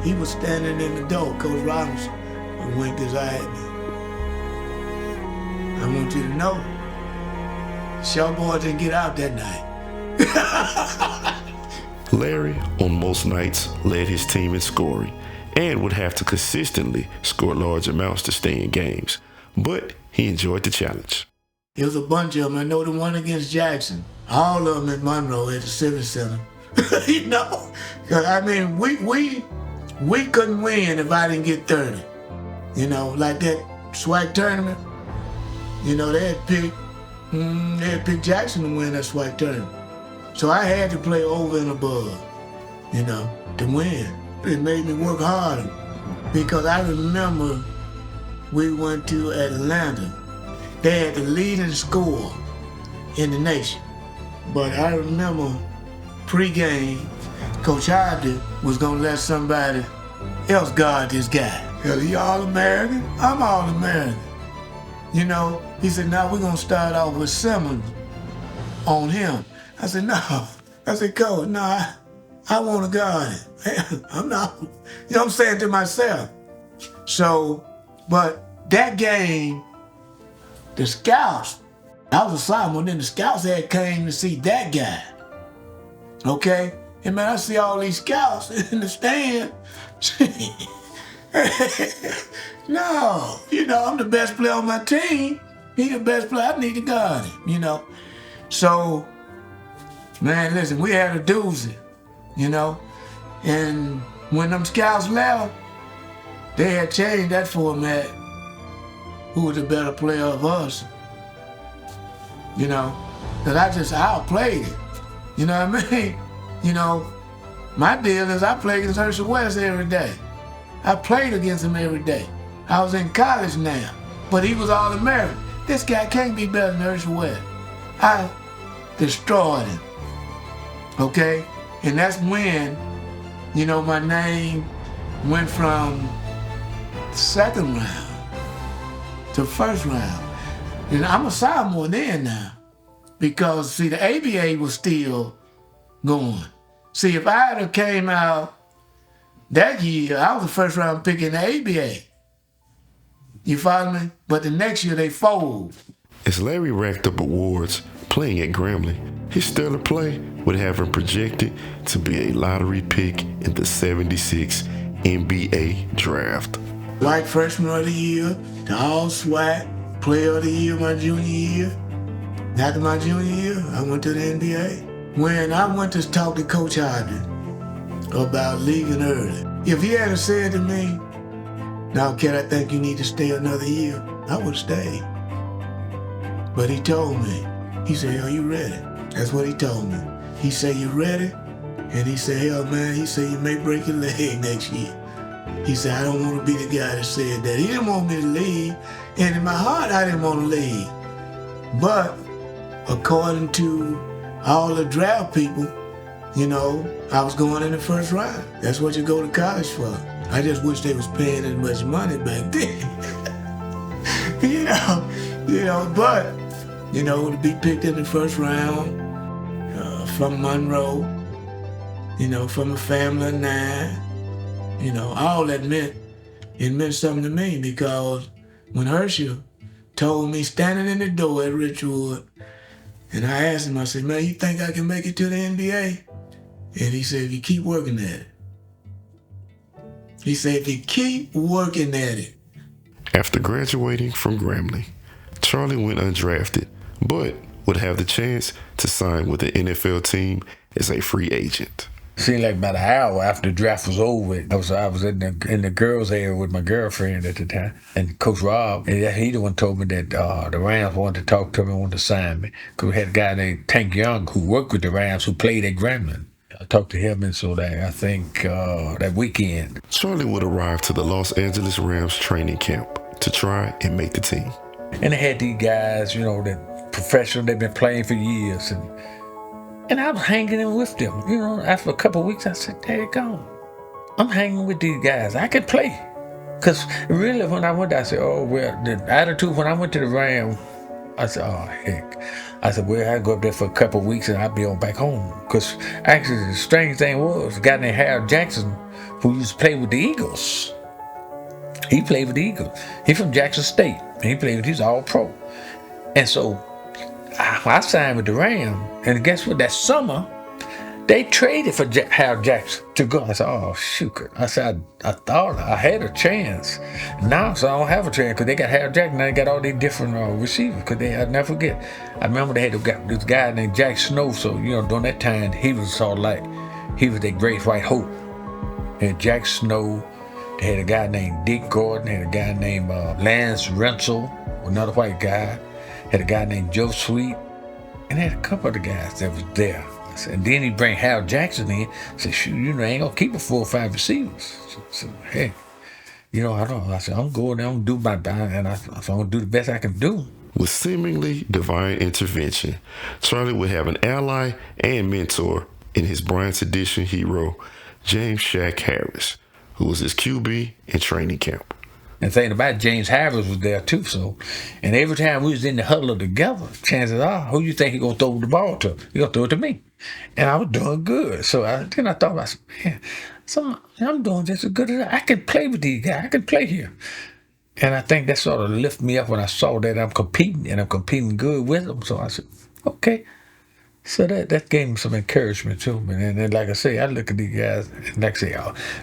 He was standing in the door, Coach Robinson, and winked his eye at me. I want you to know, Shaw boy didn't get out that night. Larry, on most nights, led his team in scoring and would have to consistently score large amounts to stay in games. But he enjoyed the challenge. There was a bunch of them. I know the one against Jackson. All of them in Monroe at the Civic Center. You know? Cause I mean, we couldn't win if I didn't get 30. You know, like that SWAC tournament. You know, they had picked Jackson to win that SWAC tournament. So I had to play over and above, you know, to win. It made me work harder because I remember we went to Atlanta. They had the leading score in the nation. But I remember pre-game, Coach Hobdy was gonna let somebody else guard this guy. Hell, he All-American? I'm All-American. You know, he said, now we're gonna start off with Simmons on him. I said, no. I said, Coach, no, I want to guard him. I'm not, you know what I'm saying to myself. So, but that game, the scouts, I was a sophomore, then the scouts had came to see that guy. Okay? And man, I see all these scouts in the stand. No, you know, I'm the best player on my team. He the best player, I need to guard him, you know. So, man, listen, we had a doozy, you know. And when them scouts left, they had changed that format. Who was the better player of us? You know, because I just outplayed it. You know what I mean? You know, my deal is I play against Hershell West every day. I played against him every day. I was in college now, but he was All-American. This guy can't be better than Hershell West. I destroyed him, okay? And that's when, you know, my name went from second round to first round. And I'm a sophomore then now, because see, the ABA was still going. See, if I had came out that year, I was the first round pick in the ABA. You follow me? But the next year they fold. As Larry racked up awards playing at Grambling, his stellar play would have him projected to be a lottery pick in the 76 NBA draft. White freshman of the year, the all SWAC player of the year my junior year. After my junior year, I went to the NBA. When I went to talk to Coach Hobdy about leaving early, if he had said to me, "Now, kid, I think you need to stay another year," I would have stayed. But he told me, he said, "Are you ready?" That's what he told me. He said, "You ready?" And he said, "Hell, man," he said, "you may break your leg next year." He said, "I don't want to be the guy that said that." He didn't want me to leave. And in my heart, I didn't want to leave. But according to all the draft people, you know, I was going in the first round. That's what you go to college for. I just wish they was paying as much money back then. But, to be picked in the first round from Monroe, from a family of 9, all that meant something to me, because when Hershell told me standing in the door at Richwood, and I asked him, I said, "Man, you think I can make it to the NBA?" And he said, "If you keep working at it." He said, "If you keep working at it." After graduating from Grambling, Charlie went undrafted, but would have the chance to sign with the NFL team as a free agent. Seemed like about an hour after the draft was over, I was in the girls' area with my girlfriend at the time, and Coach Rob, and he the one told me that the Rams wanted to talk to me, wanted to sign me, because we had a guy named Tank Young who worked with the Rams, who played at Grambling. I talked to him, and so that I think that weekend, Charlie would arrive to the Los Angeles Rams training camp to try and make the team. And they had these guys, that professional, they've been playing for years, and I was hanging in with them. After a couple of weeks, I said, "Daggone, I'm hanging with these guys. I can play." Because really, when I went there, I said, "Oh, well," the attitude when I went to the Rams, I said, "Oh, heck." I said, "Well, I'd go up there for a couple of weeks and I'd be on back home." Because actually, the strange thing was, a guy named Harold Jackson, who used to play with the Eagles. He played with the Eagles. He's from Jackson State. And he was all pro. And so I signed with the Rams. And guess what? That summer, they traded for Harold Jackson to go. I said, "Oh, shoot." I said, I thought I had a chance. Now, so I don't have a chance, because they got Harold Jackson. Now they got all these different receivers. Because I'd never forget. I remember they had this guy named Jack Snow. So, during that time, he was sort of like, he was their great white hope. And Jack Snow. They had a guy named Dick Gordon, had a guy named Lance Rensel, another white guy, had a guy named Joe Sweet, and they had a couple of the guys that was there. And then he bring Harold Jackson in, said, "Shoot, I ain't gonna keep 4 or 5 receivers." So hey, I don't. I said, "I'm going there, I'm gonna do my best, and I'm gonna do the best I can do." With seemingly divine intervention, Charlie would have an ally and mentor in his Bryant edition hero, James Shaq Harris, who was his QB in training camp. And the thing about it, James Harris was there too, and every time we was in the huddle together, chances are, who you think he gonna throw the ball to? He gonna throw it to me. And I was doing good. So then I thought, I said, "Man, I'm doing just as good as I can play with these guys. I can play here." And I think that sort of lifted me up when I saw that I'm competing, and I'm competing good with them. So I said, okay. So that gave me some encouragement too. And then, like I say, I look at these guys, and like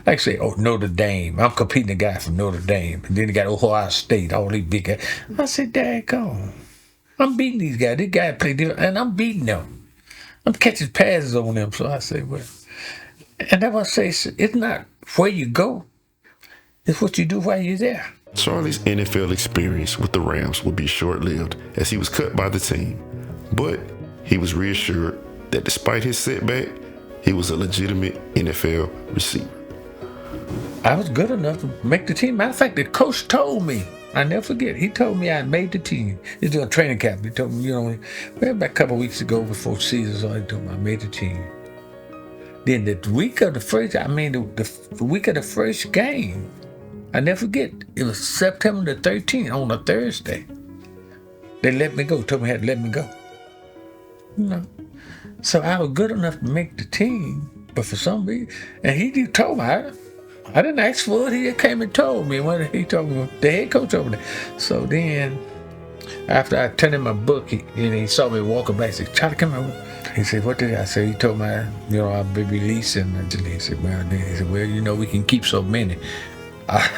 I say, Notre Dame. I'm competing a guy from Notre Dame. And then they got Ohio State, all these big guys. I said, "Daggone, I'm beating these guys. These guys play different, and I'm beating them. I'm catching passes on them." So I say, well, and that's what I say, it's not where you go, it's what you do while you're there. Charlie's NFL experience with the Rams would be short-lived, as he was cut by the team. But he was reassured that despite his setback, he was a legitimate NFL receiver. I was good enough to make the team. Matter of fact, the coach told me, I never forget, he told me I made the team. He's doing a training camp. He told me, about a couple of weeks ago before season, so he told me I made the team. Then the week of the week of the first game, I never forget, it was September the 13th on a Thursday. They let me go, told me I had to let me go. So I was good enough to make the team, but for some reason, and he told me, I didn't ask for it, he came and told me, when he told me, the head coach over there. So then, after I turned in my book, he saw me walking back, he said, "Charlie, come here." He said, what did I say? He told me, I'll be releasing. And he said, well, we can keep so many.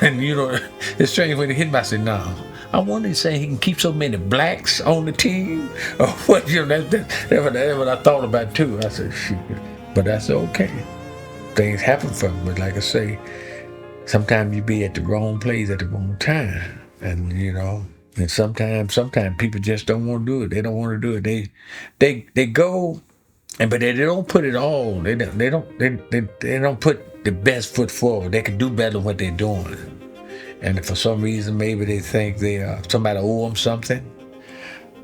And, it's strange when he hit me. I said, no. I wanted to say he can keep so many blacks on the team. Or what, that's what I thought about, too. I said, shoot. But that's okay. Things happen for me. But like I say, sometimes you be at the wrong place at the wrong time. And, and sometimes people just don't want to do it. They don't want to do it. They go, but they don't put it all. They don't put the best foot forward. They can do better than what they're doing. And for some reason, maybe they think somebody owe them something.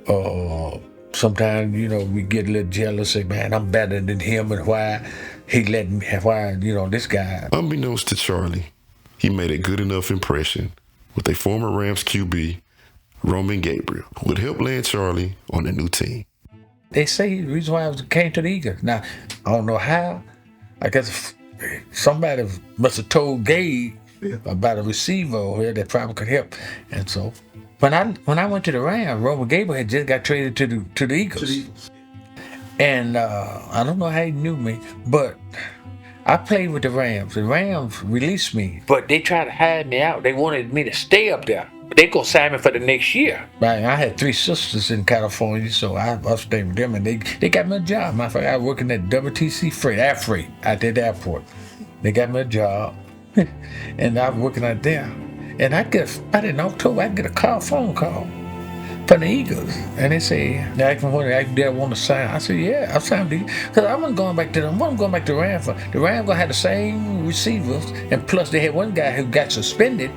Or sometimes, we get a little jealous. Say, man, I'm better than him, and why he let me? Why, this guy? Unbeknownst to Charlie, he made a good enough impression with a former Rams QB, Roman Gabriel, who would help land Charlie on the new team. They say the reason why I came to the Eagles. Now, I don't know how. I guess somebody must have told Gabe about a receiver over here that probably could help. And so when I went to the Rams, Roman Gabriel had just got traded to the Eagles. And I don't know how he knew me, but I played with the Rams. The Rams released me, but they tried to hide me out. They wanted me to stay up there. They gonna sign me for the next year. Right, I had 3 sisters in California, so I stayed with them, and they got me a job. Matter of fact, I was working at WTC Freight out at the airport. They got me a job, and I was working out there. And about in October, I get a phone call from the Eagles, and they say, they want to sign. I said, yeah, I'll sign with you. Because I wasn't going back to them. I wasn't going back to the Rams. The Rams gonna have the same receivers, and plus they had one guy who got suspended.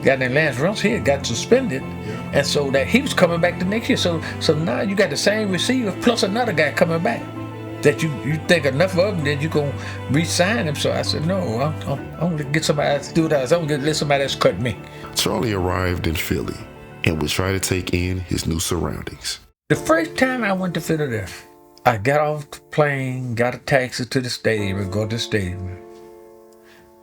Guy named Lance Russell here got suspended, and so that he was coming back the next year. So now you got the same receiver plus another guy coming back. That you think enough of them that you gonna re-sign him. So I said, no, I'm gonna get somebody else to do that. I'm gonna let somebody else cut me. Charlie arrived in Philly and would try to take in his new surroundings. The first time I went to Philadelphia, I got off the plane, got a taxi to the stadium, and go to the stadium.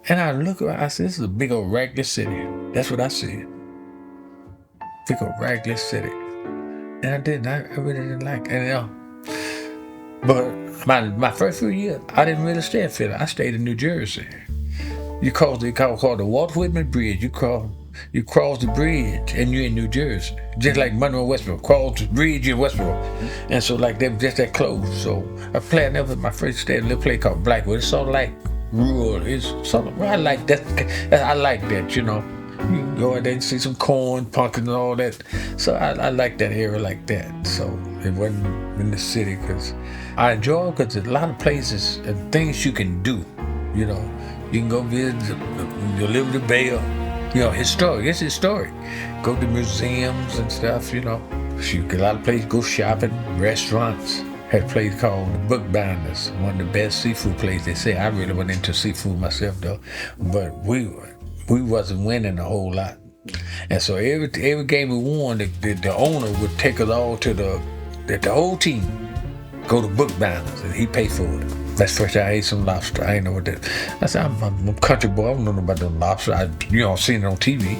And I look around, I said, this is a big old ragged city. That's what I see. Big old ragged city. And I really didn't like it. But my first few years, I didn't really stay in Philly. I stayed in New Jersey. They call the Walt Whitman Bridge. You cross the bridge and you're in New Jersey. Just like Monroe, Westboro. Cross the bridge in Westboro. And so like they were just that close. So I played my first stay in a little place called Blackwood. It's sort of like rural. It's sort of, I like that. I like that, You can go out there and see some corn, pumpkins, and all that. So I like that area like that. So it wasn't in the city because I enjoy it because there's a lot of places and things you can do. You can go visit the Liberty Bell. Historic. It's historic. Go to museums and stuff. Shoot, a lot of places. Go shopping, restaurants. Had a place called the Bookbinders, one of the best seafood places. They say I really went into seafood myself though, but we wasn't winning a whole lot. And so every game we won, the owner would take us all to the whole team, go to Bookbinders, and he paid for it. That's the first time I ate some lobster. I didn't know what that. I said, I'm a country boy. I don't know about the lobster. I've seen it on TV,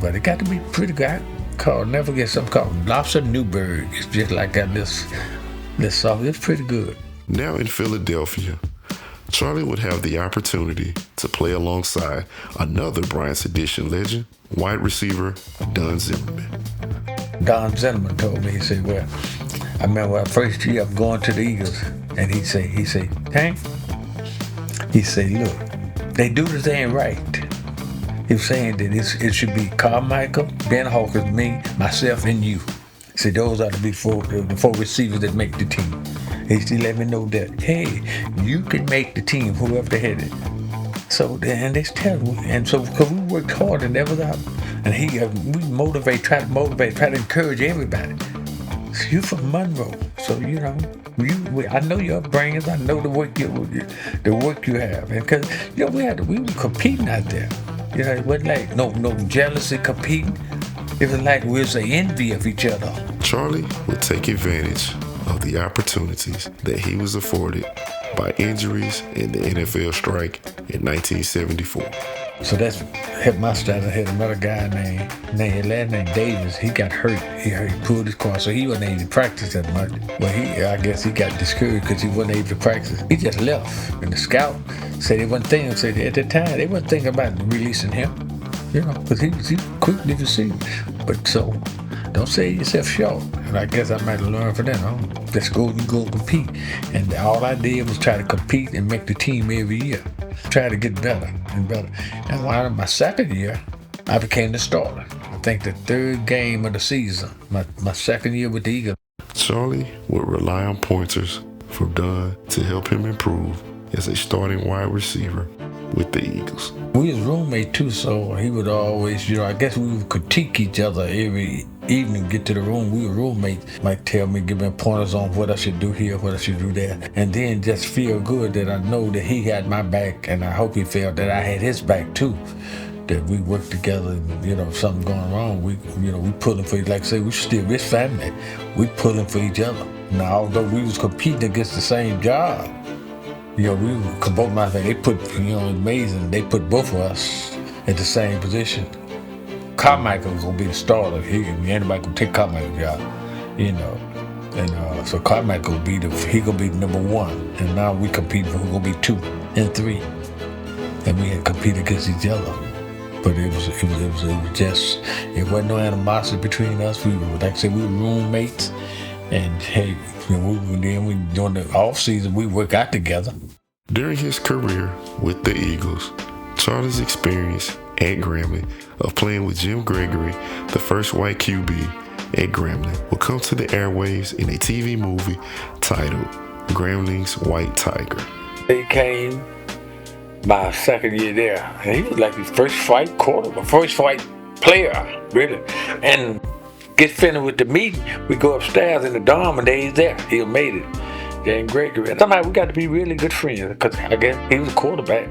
but it got to be pretty good. Never get something called Lobster Newburgh. It's just like that. This sauce. It's pretty good. Now in Philadelphia, Charlie would have the opportunity to play alongside another Bryant's Edition legend, wide receiver Don Zimmerman. Don Zimmerman told me, he said, well, I remember first year I'm going to the Eagles, and he said, Hank, he said, look, they do the thing right. He was saying that it should be Carmichael, Ben Hawkins, me, myself, and you. He said those are the four receivers that make the team. He let me know that, hey, you can make the team, whoever the head is. So, and they tell me, and so because we worked hard and never got, and we try to encourage everybody. So you from Monroe, so I know your upbringing, I know the work you have, and because we were competing out there. It wasn't like no jealousy competing. It was like we was an envy of each other. Charlie would take advantage of the opportunities that he was afforded by injuries in the NFL strike in 1974. So that's helped my stats. I had another guy named last name Davis. He got hurt. He pulled his car, so he wasn't able to practice that much. Well, I guess he got discouraged because he wasn't able to practice. He just left. And the scout said they wasn't thinking. Said at the time they wasn't thinking about releasing him. Because he quickly received. But so don't sell yourself short. And I guess I might have learned from that. Just go compete. And all I did was try to compete and make the team every year. Try to get better and better. And while in my second year, I became the starter. I think the third game of the season, my second year with the Eagles. Charlie would rely on pointers from Dunn to help him improve as a starting wide receiver with the Eagles. We was roommates too, so he would always, I guess we would critique each other every evening, get to the room. We were roommates. Might tell me, give me pointers on what I should do here, what I should do there. And then just feel good that I know that he had my back, and I hope he felt that I had his back too. That we worked together, and if something going wrong, we pulling for, like I say, we still this family. We pulling for each other. Now, although we was competing against the same job, we both my thing. They put, amazing. They put both of us at the same position. Carmichael was gonna be the starter. Anybody can take Carmichael's job, And so Carmichael gonna be the number one. And now we compete for who gonna be 2 and 3, and we had competed against each other. But it wasn't no animosity between us. We were, like I said, we were roommates, and hey. During the off season, we work out together. During his career with the Eagles, Charlie's experience at Grambling of playing with Jim Gregory, the first white QB at Grambling, will come to the airwaves in a TV movie titled Grambling's White Tiger. He came my second year there, and he was like the first white quarterback, first white player, really, and. Get finished with the meeting, we go upstairs in the dorm, and he's there. He made it. Jane Gregory. And somehow we got to be really good friends, because I guess he was a quarterback.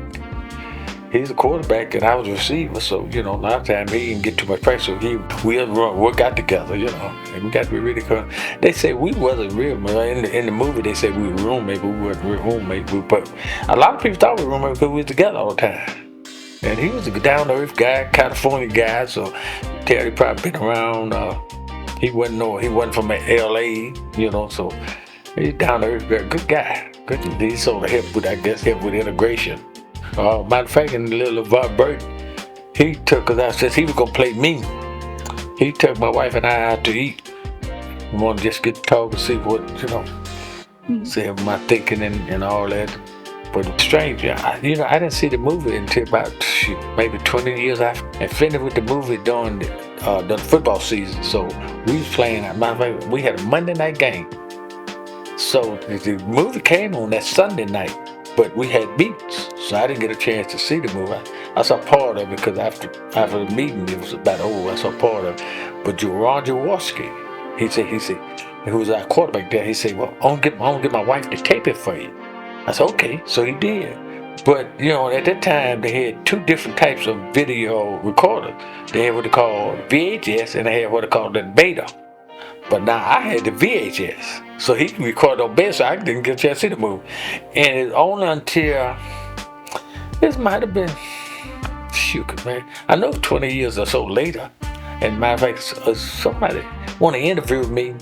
He's a quarterback, and I was a receiver. So, a lot of times he didn't get too much practice. So we'll work out together, and we got to be really good. They say we wasn't real. In the movie, they said we were roommates, but we weren't real roommates. But a lot of people thought we were roommates because we was together all the time. And he was a down-to-earth guy, California guy, so he probably been around. He wasn't from LA, so he's down-to-earth, good guy. Good. He sort of helped with integration. Matter of fact, in the little LeVar Burton, he took us out, since he was gonna play me. He took my wife and I out to eat. We want to just get to talk and see what, see my thinking and all that. But it's strange, I didn't see the movie until about maybe 20 years after. And finished with the movie during the football season. So we was playing. We had a Monday night game. So the movie came on that Sunday night, but we had meetings, so I didn't get a chance to see the movie. I saw part of it because after the meeting, it was about over. I saw part of it. But Ron Jaworski, he said, who was our quarterback there, he said, well, I'm gonna get my wife to tape it for you. I said, okay, so he did. But, at that time, they had 2 different types of video recorders. They had what they called VHS, and they had what they called the beta. But now I had the VHS. So he recorded on beta, so I didn't get a chance to see the movie. And it's only until, this might have been, man, I know 20 years or so later, and matter of fact, somebody want to interview me.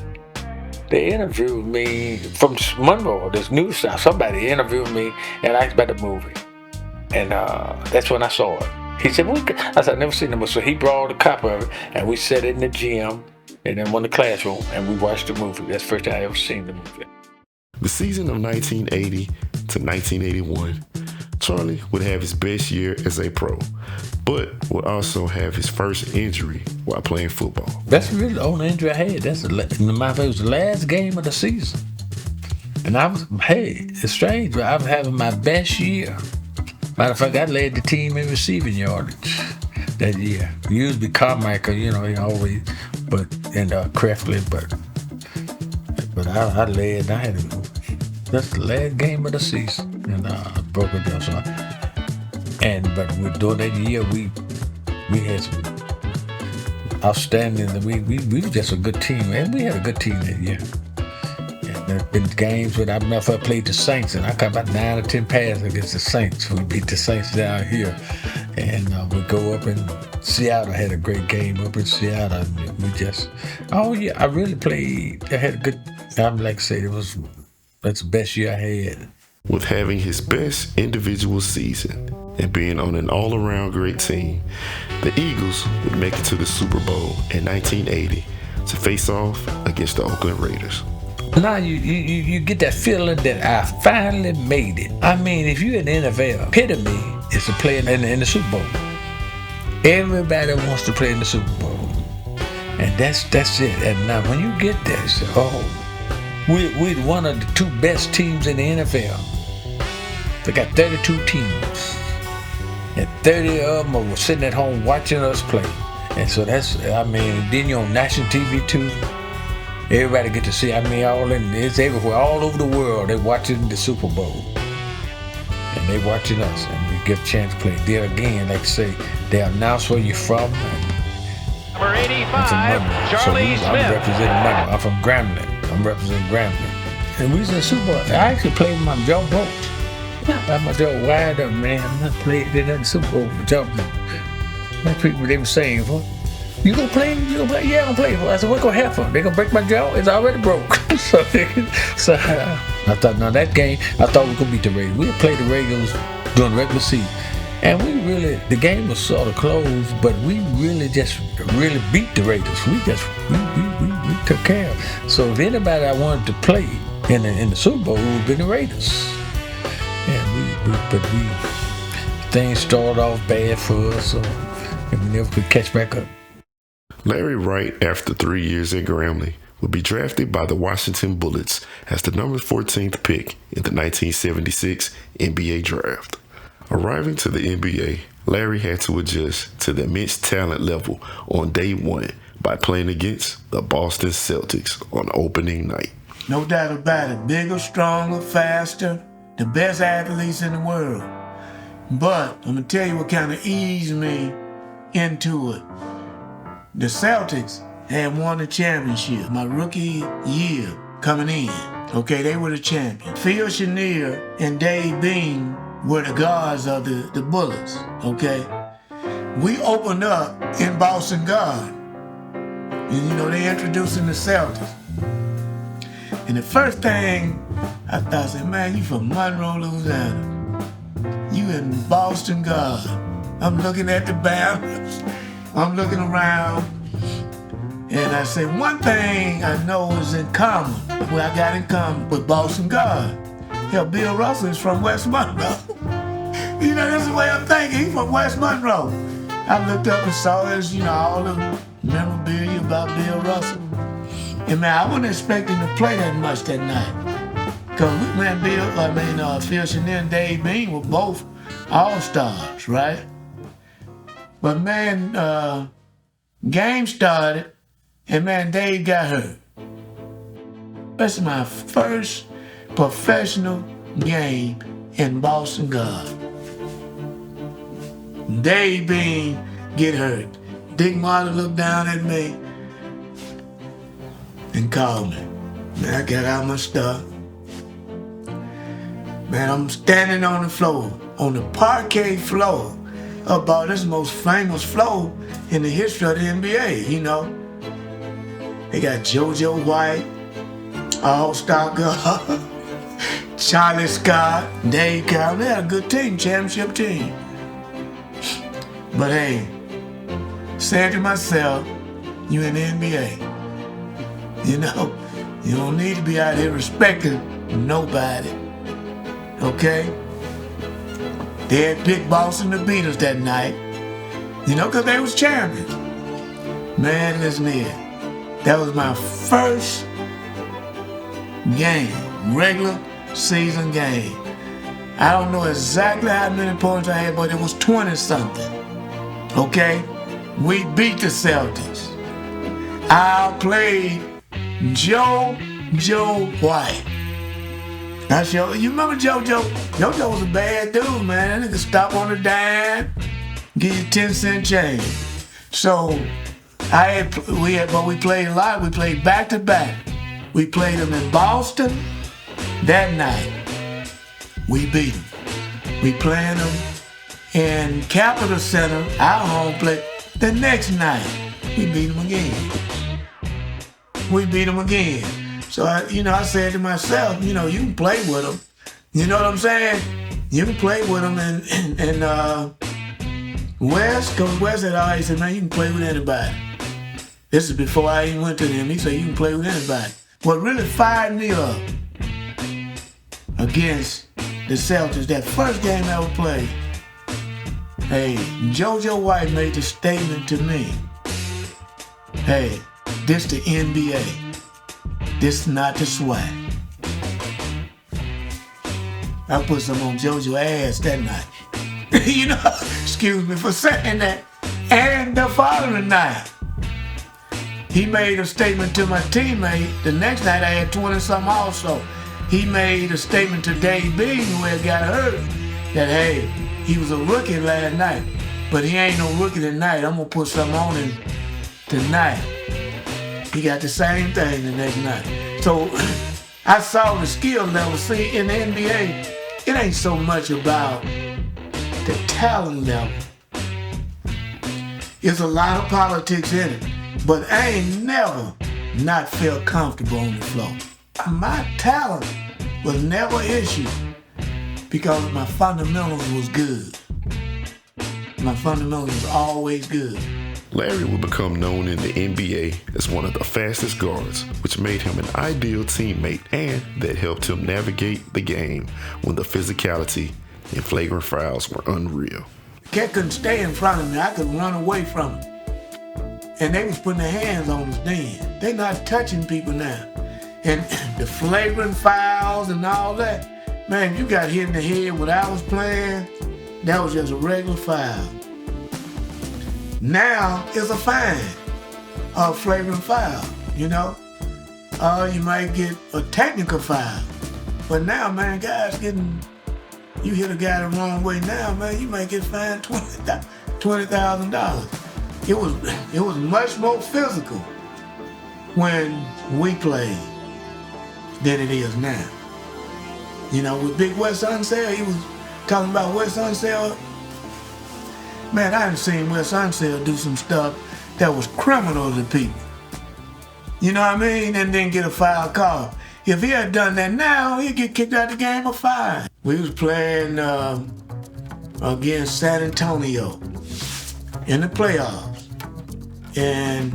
They interviewed me from Monroe, this news site. Somebody interviewed me and asked about the movie. And that's when I saw it. He said, I said, I've never seen the movie. So he brought a copy of it, and we sat in the gym and then in the classroom, and we watched the movie. That's the first time I ever seen the movie. The season of 1980 to 1981, Charlie would have his best year as a pro, but would also have his first injury while playing football. That's really the only injury I had. It was the last game of the season. And it's strange, but I was having my best year. Matter of fact, I led the team in receiving yardage that year. Usually Carmichael, he always, and Craftley, but I led, and I had that's the last game of the season, and I broke it down. But during that year, we had some outstanding. We were just a good team, and we had a good team that year. And there have been games when I played the Saints, and I got about 9 or 10 passes against the Saints. We beat the Saints down here, And we go up in Seattle. Had a great game up in Seattle. And we just, I really played. I had a good. I'm like I said, that's the best year I had. With having his best individual season and being on an all-around great team, the Eagles would make it to the Super Bowl in 1980 to face off against the Oakland Raiders. Now you get that feeling that I finally made it. I mean, if you're in the NFL, epitome is to play in the Super Bowl. Everybody wants to play in the Super Bowl, and that's it. And now when you get there, you say, we're one of the two best teams in the NFL. They got 32 teams, and 30 of them were sitting at home watching us play. And so then you're on national TV too. Everybody get to see, it's everywhere, all over the world, they're watching the Super Bowl. And they watching us, and we get a chance to play. There again, like I say, they announce where you're from. Number 85, I'm from Charlie Smith. I'm representing Monroe. I'm from Grambling. I'm representing Grambling. And we was in the Super Bowl. I actually played with my jaw broke. I had my jaw wide up, man. I'm not playing in the Super Bowl with jaw broke. That's people they were saying, what? You gonna play? Yeah, I'm gonna play. I said, what gonna happen? They gonna break my jaw? It's already broke. so I thought, now that game, I thought we could beat the Raiders. We had played the Raiders during the regular season. And the game was sort of closed, but we really beat the Raiders. We took care of it. So if anybody I wanted to play in the Super Bowl, it would have been the Raiders. And things started off bad for us, and we never could catch back up. Larry Wright, after 3 years at Grambling, would be drafted by the Washington Bullets as the number 14th pick in the 1976 NBA draft. Arriving to the NBA, Larry had to adjust to the immense talent level on day one by playing against the Boston Celtics on opening night. No doubt about it. Bigger, stronger, faster, the best athletes in the world. But I'm gonna tell you what kind of eased me into it. The Celtics had won the championship my rookie year coming in. Okay, they were the champion. Phil Chenier and Dave Beam were the guards of the Bullets. Okay, we opened up in Boston Garden, and they introducing the Celtics. And the first thing I thought, I said, man, you from Monroe, Louisiana. You in Boston Garden. I'm looking at the banners. I'm looking around, and I said, one thing I know is in common, what I got in common with Boston Garden. Hell, Bill Russell is from West Monroe. That's the way I'm thinking. He's from West Monroe. I looked up and saw this, all the memorabilia about Bill Russell. And man, I wasn't expecting to play that much that night. Because Phil Chenier and Dave Beam were both all-stars, right? But man, game started, and man, Dave got hurt. That's my first professional game in Boston Garden. Dave Beam get hurt. Dick Martin looked down at me and called me. Man, I got out my stuff. Man, I'm standing on the floor, on the parquet floor. About this most famous floor in the history of the NBA, They got JoJo White, all-star guard, Charlie Scott, Dave Carroll. They had a good team, championship team. But hey, said to myself, you in the NBA. You don't need to be out here respecting nobody. Okay? They had picked Boston to beat us that night, because they was champions. Man, listen here. That was my first game, regular season game. I don't know exactly how many points I had, but it was 20-something. Okay? We beat the Celtics. I played JoJo White. You remember JoJo? JoJo was a bad dude, man. That nigga stop on the dime, give you 10-cent change. So we played a lot. We played back to back. We played them in Boston that night. We beat them. We playing them in Capitol Center, our home plate. The next night, we beat them again. So, I said to myself, you can play with them. You know what I'm saying? You can play with them. And Wes, Coach Wes had always said, man, you can play with anybody. This is before I even went to him. He said, you can play with anybody. What really fired me up against the Celtics, that first game I ever played, hey, JoJo White made the statement to me, hey, this the NBA. This not the swag. I put some on JoJo's ass that night. Excuse me for saying that. And the following night, he made a statement to my teammate. The next night I had 20-something also. He made a statement to Dave Bean, who had got hurt, that, hey, he was a rookie last night, but he ain't no rookie tonight. I'm going to put something on him tonight. He got the same thing the next night. So I saw the skill level. See, in the NBA, it ain't so much about the talent level. There's a lot of politics in it, but I ain't never not felt comfortable on the floor. My talent was never an issue because my fundamentals was good. My fundamentals was always good. Larry would become known in the NBA as one of the fastest guards, which made him an ideal teammate and that helped him navigate the game when the physicality and flagrant fouls were unreal. Cat couldn't stay in front of me. I could run away from him. And they was putting their hands on us then. They're not touching people now. And the flagrant fouls and all that, man, you got hit in the head when I was playing, that was just a regular foul. Now it's a fine, a flagrant foul, you might get a technical foul. But now, man, you hit a guy the wrong way now, man, you might get fined $20,000. It was much more physical when we played than it is now. With Big Wes Unseld, he was talking about Wes Unseld. Man, I done seen Wes Unseld do some stuff that was criminal to people. You know what I mean? And then get a foul call. If he had done that now, he'd get kicked out of the game or fined. We was playing against San Antonio in the playoffs. And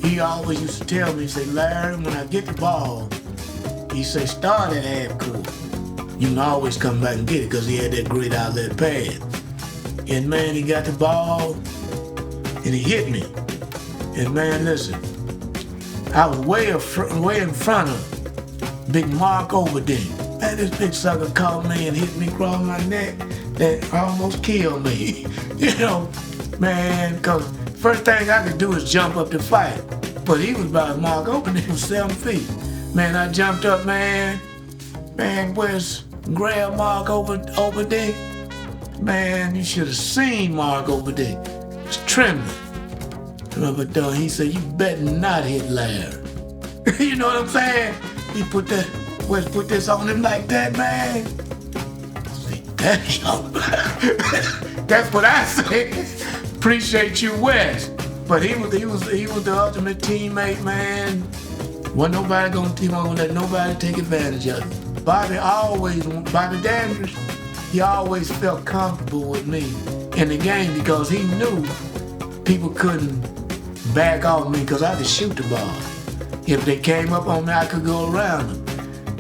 he always used to tell me, he say, Larry, when I get the ball, he say, start at half court. You can always come back and get it because he had that great outlet pad. And man, he got the ball and he hit me. And man, listen, I was way in front of big Mark Olberding. Man, this big sucker caught me and hit me across my neck. That almost killed me. Man, because first thing I could do is jump up to fight. But he was about Mark Olberding was 7 feet. Man, I jumped up, man. Man, grabbed Mark Olberding. Man, you should have seen Mark Olberding. He was trembling. But he said, you better not hit Larry. You know what I'm saying? He put this on him like that, man. I say, damn. That's what I say. Appreciate you, Wes. But he was the ultimate teammate, man. Wasn't nobody gonna let nobody take advantage of it. Bobby Dandridge, he always felt comfortable with me in the game because he knew people couldn't back off me because I could shoot the ball. If they came up on me, I could go around them.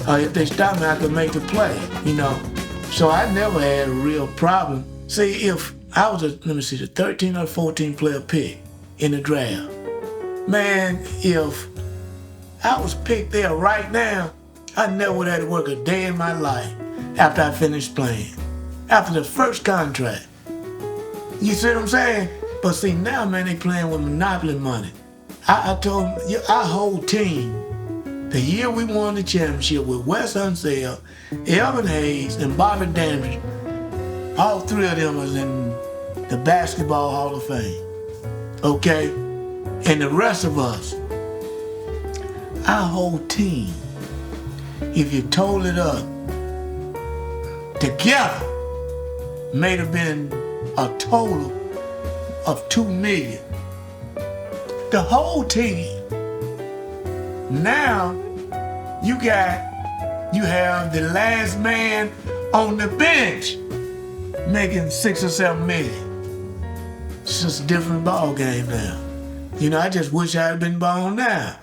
Or if they stopped me, I could make the play, So I never had a real problem. See, if I was the 13 or 14 player pick in the draft, man, if I was picked there right now, I never would have had to work a day in my life after I finished playing. After the first contract. You see what I'm saying? But see, now, man, they playing with monopoly money. I told them, our whole team, the year we won the championship with Wes Unseld, Elvin Hayes, and Bobby Dandridge, all three of them was in the Basketball Hall of Fame. Okay? And the rest of us, our whole team, if you total it up together, may have been a total of $2 million. The whole team. Now you have the last man on the bench making $6 or $7 million. It's just a different ball game now. I just wish I had been born now.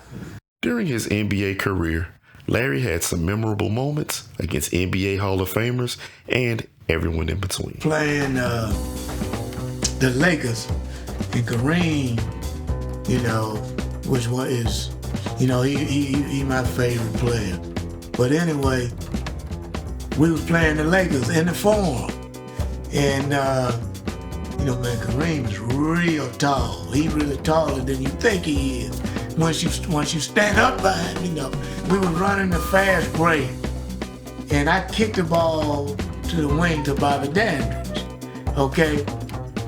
During his NBA career, Larry had some memorable moments against NBA Hall of Famers and everyone in between. Playing the Lakers and Kareem, which one is, he my favorite player. But anyway, we was playing the Lakers in the Forum. And, man, Kareem is real tall. He really taller than you think he is. Once you stand up by him, we were running the fast break. And I kicked the ball to the wing to Bobby Dandridge, okay?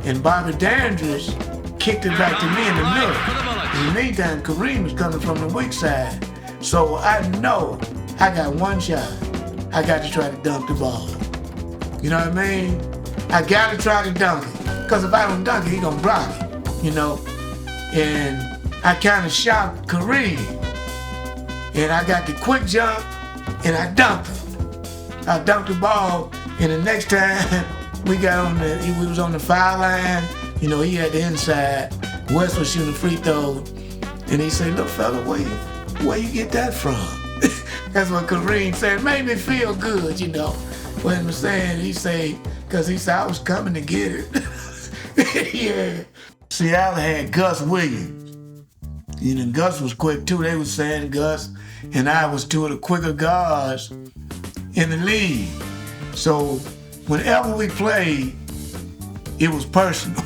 And Bobby Dandridge kicked it back to me in the middle. In the meantime, Kareem was coming from the weak side. So I know I got one shot. I got to try to dunk the ball. You know what I mean? I got to try to dunk it. Because if I don't dunk it, he gonna block it, And I kind of shocked Kareem. And I got the quick jump, and I dunked it. I dunked the ball, and the next time we was on the foul line, he had the inside. West was shooting free throw, and he said, "Look, fella, where you get that from?" That's what Kareem said. It made me feel good, What he was saying, he said, I was coming to get it. Yeah. Seattle had Gus Williams. Gus was quick too. They were saying Gus and I was two of the quicker guards in the league. So whenever we played, it was personal.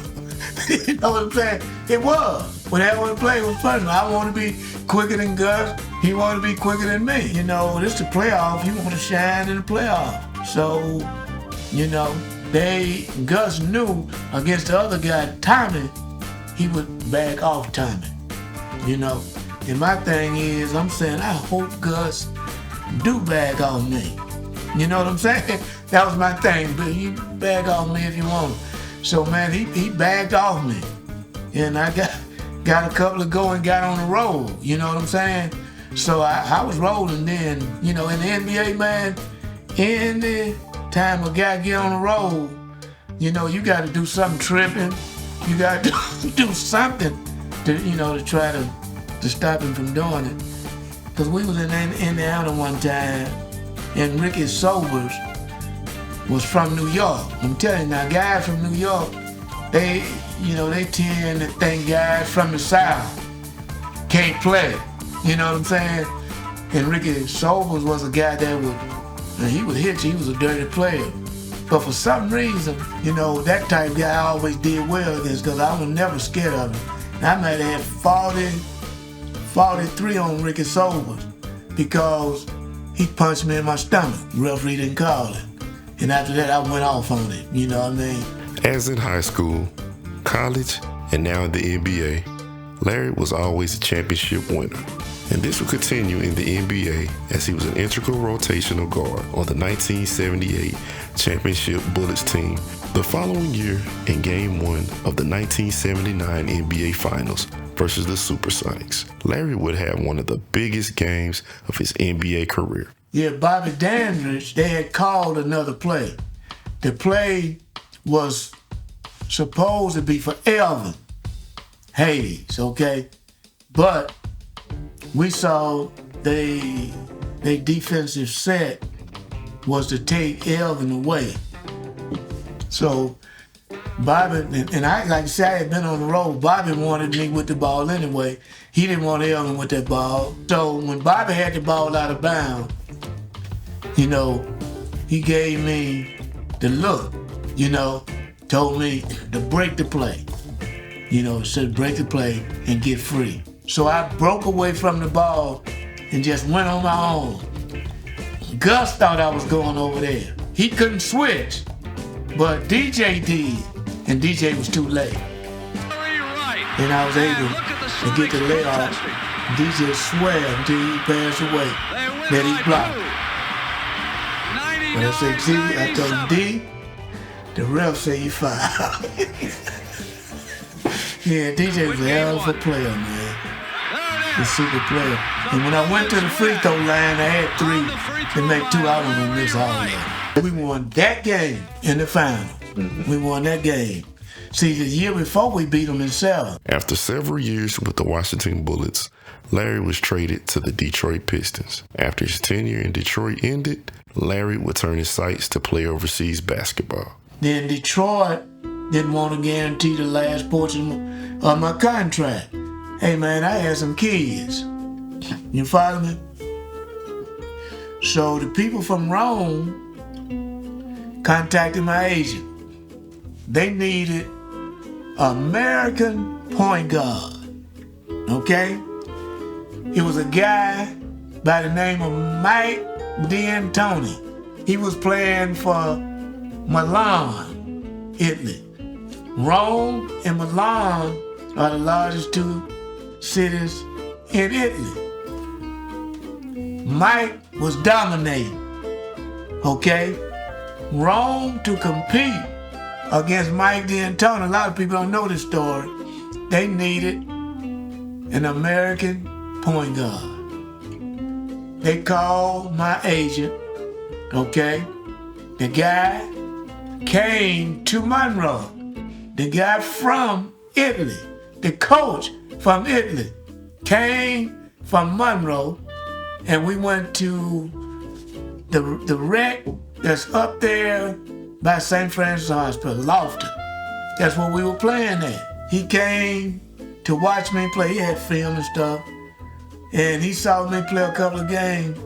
You know what I'm saying? It was. Whenever we played, it was personal. I want to be quicker than Gus. He wanted to be quicker than me. This is the playoff. He want to shine in the playoff. So, Gus knew against the other guy, Tommy, he would back off Tommy. And my thing is, I'm saying, I hope Gus do back off me. You know what I'm saying? That was my thing, but you back off me if you want. So, man, he backed off me. And I got a couple of go and got on the roll. You know what I'm saying? So I was rolling then. In the NBA, man, any time a guy get on the roll, you got to do something tripping. You got to do something to try to stop him from doing it. Because we was in Indiana one time, and Ricky Sobers was from New York. I'm telling you now, guys from New York, they tend to think guys from the South can't play. You know what I'm saying? And Ricky Sobers was a guy he would hit you. He was a dirty player. But for some reason, that type of guy I always did well against, because I was never scared of him. And I might have had 43 on Ricky Sobers because he punched me in my stomach. Referee didn't call it. And after that, I went off on it. You know what I mean? As in high school, college, and now in the NBA, Larry was always a championship winner. And this would continue in the NBA as he was an integral rotational guard on the 1978 championship Bullets team. The following year, in Game 1 of the 1979 NBA Finals versus the Supersonics, Larry would have one of the biggest games of his NBA career. Yeah, Bobby Dandridge, they had called another play. The play was supposed to be for Elvin Hayes, okay? But we saw they defensive set was to take Elvin away. So Bobby, and I, like I said, I had been on the road. Bobby wanted me with the ball anyway. He didn't want Elvin with that ball. So when Bobby had the ball out of bounds, he gave me the look, told me to break the play. Said break the play and get free. So I broke away from the ball and just went on my own. Gus thought I was going over there. He couldn't switch, but DJ did, and DJ was too late. And I was able to get the layoff. DJ swear until he passed away that he blocked. When I say G, I told him D, The ref say you foul. Yeah, DJ was a hell of a player, man. A super player. And when I went to the free throw line, I had 3 to make 2 out of them this all that. We won that game in the final. We won that game. See, the year before we beat them in 7. After several years with the Washington Bullets, Larry was traded to the Detroit Pistons. After his tenure in Detroit ended, Larry would turn his sights to play overseas basketball. Then Detroit didn't want to guarantee the last portion of my contract. Hey man, I had some kids. You follow me? So the people from Rome contacted my agent. They needed American point guard. Okay? It was a guy by the name of Mike D'Antoni. He was playing for Milan, Italy. Rome and Milan are the largest 2 cities in Italy. Mike was dominating, okay? Rome, to compete against Mike D'Antoni, a lot of people don't know this story, they needed an American point guard. They called my agent, okay? The guy came to Monroe. The guy from Italy, the coach from Italy, came from Monroe, and we went to the rec that's up there by St. Francis Hospital, Lofton. That's where we were playing at. He came to watch me play. He had film and stuff, and he saw me play a couple of games,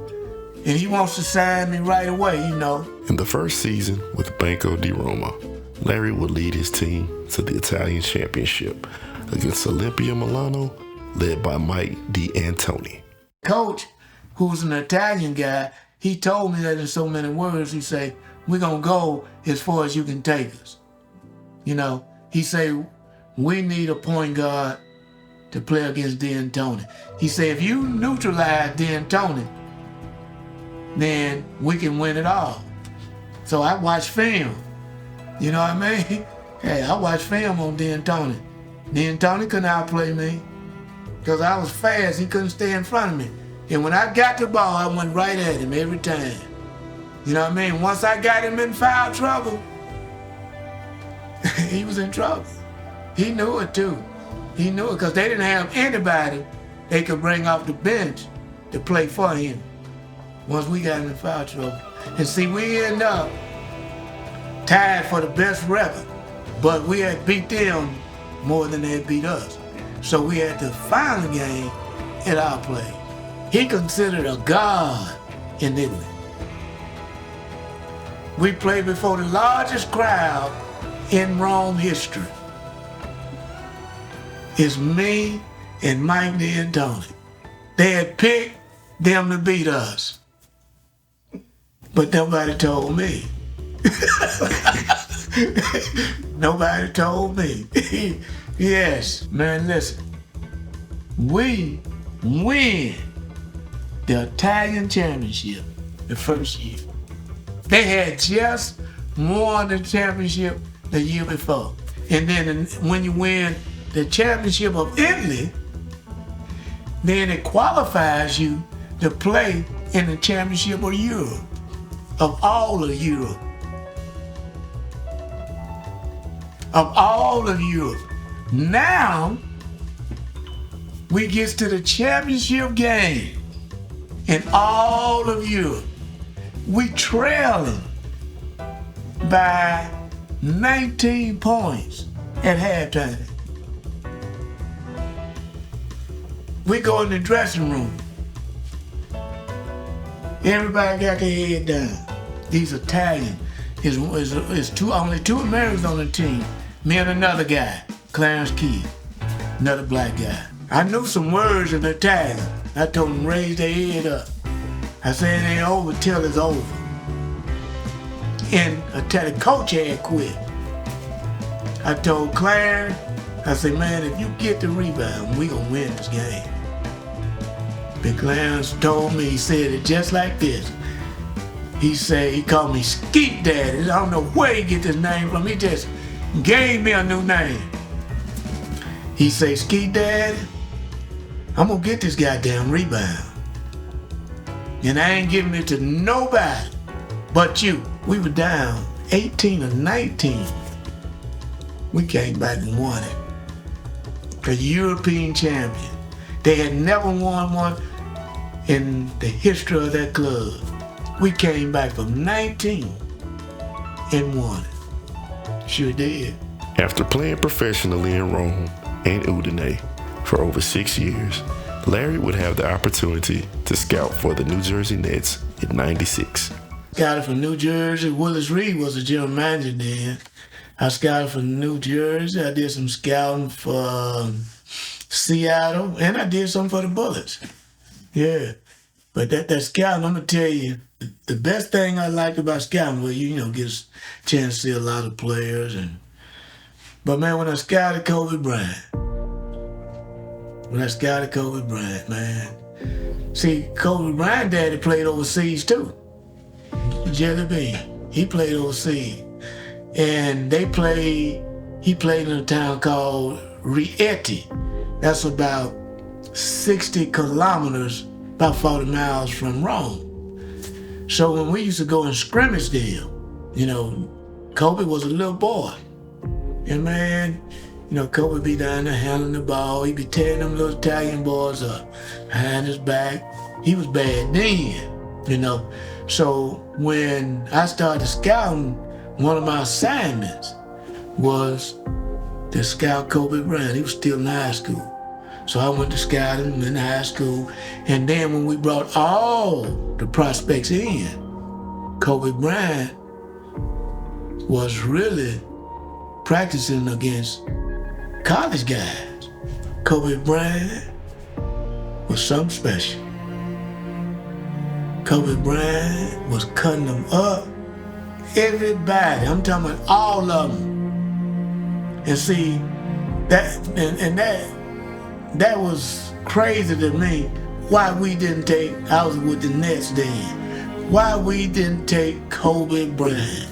and he wants to sign me right away, you know. In the first season with Banco di Roma, Larry would lead his team to the Italian championship against Olimpia Milano, led by Mike D'Antoni. Coach, who's an Italian guy, he told me that in so many words. He said, we're going to go as far as you can take us. You know, he said, we need a point guard to play against D'Antoni. He said, if you neutralize D'Antoni, then we can win it all. So I watched film. You know what I mean? Hey, I watched film on D'Antoni. D'Antoni couldn't outplay me because I was fast. He couldn't stay in front of me. And when I got the ball, I went right at him every time. You know what I mean? Once I got him in foul trouble, he was in trouble. He knew it too. He knew it because they didn't have anybody they could bring off the bench to play for him once we got him in foul trouble. And see, we ended up tied for the best record, but we had beat them more than they had beat us. So we had the final game at our place. He considered a god in Italy. We played before the largest crowd in Rome history. It's me and Mike D'Antoni. They had picked them to beat us, but nobody told me. Nobody told me. Yes, man, listen. We win the Italian championship the first year. They had just won the championship the year before. And then when you win the championship of Italy, then it qualifies you to play in the championship of Europe, of all of Europe. Of all of Europe. Now, we get to the championship game in all of Europe. We trailing by 19 points at halftime. We go in the dressing room. Everybody got their head down. These Italians. It's only 2 Americans on the team. Me and another guy, Clarence Key, another black guy. I knew some words in Italian. I told them raise their head up. I said it ain't over till it's over. And the coach had quit. I told Clarence, I said, man, if you get the rebound, we gonna win this game. But Clarence told me, he said it just like this. he called me Skeet Daddy. I don't know where he get this name from. He just gave me a new name. He say, Skeet Daddy, I'm gonna get this goddamn rebound. And I ain't giving it to nobody but you. We were down 18 or 19. We came back and won it. A European champion. They had never won one in the history of that club. We came back from 19 and won it. Sure did. After playing professionally in Rome and Udine for over 6 years, Larry would have the opportunity to scout for the New Jersey Nets in '96. Scouted from New Jersey. Willis Reed was the general manager then. I scouted from New Jersey. I did some scouting for Seattle, and I did some for the Bullets. Yeah. But that scouting, I'm going to tell you, the best thing I liked about scouting was, you get a chance to see a lot of players. But man, when I scouted Kobe Bryant, man. See, Kobe Bryant daddy played overseas too. Jelly Bean. He played overseas. And he played in a town called Rieti. That's about 60 kilometers, about 40 miles from Rome. So when we used to go in scrimmage there, Kobe was a little boy. And man, Kobe be down there handling the ball. He'd be tearing them little Italian boys up behind his back. He was bad then, So when I started scouting, one of my assignments was to scout Kobe Bryant. He was still in high school. So I went to scout him in high school. And then when we brought all the prospects in, Kobe Bryant was really practicing against college guys. Kobe Bryant was something special. Kobe Bryant was cutting them up. Everybody, I'm talking about all of them. And see, that was crazy to me. Why we didn't take, I was with the Nets then, why we didn't take Kobe Bryant.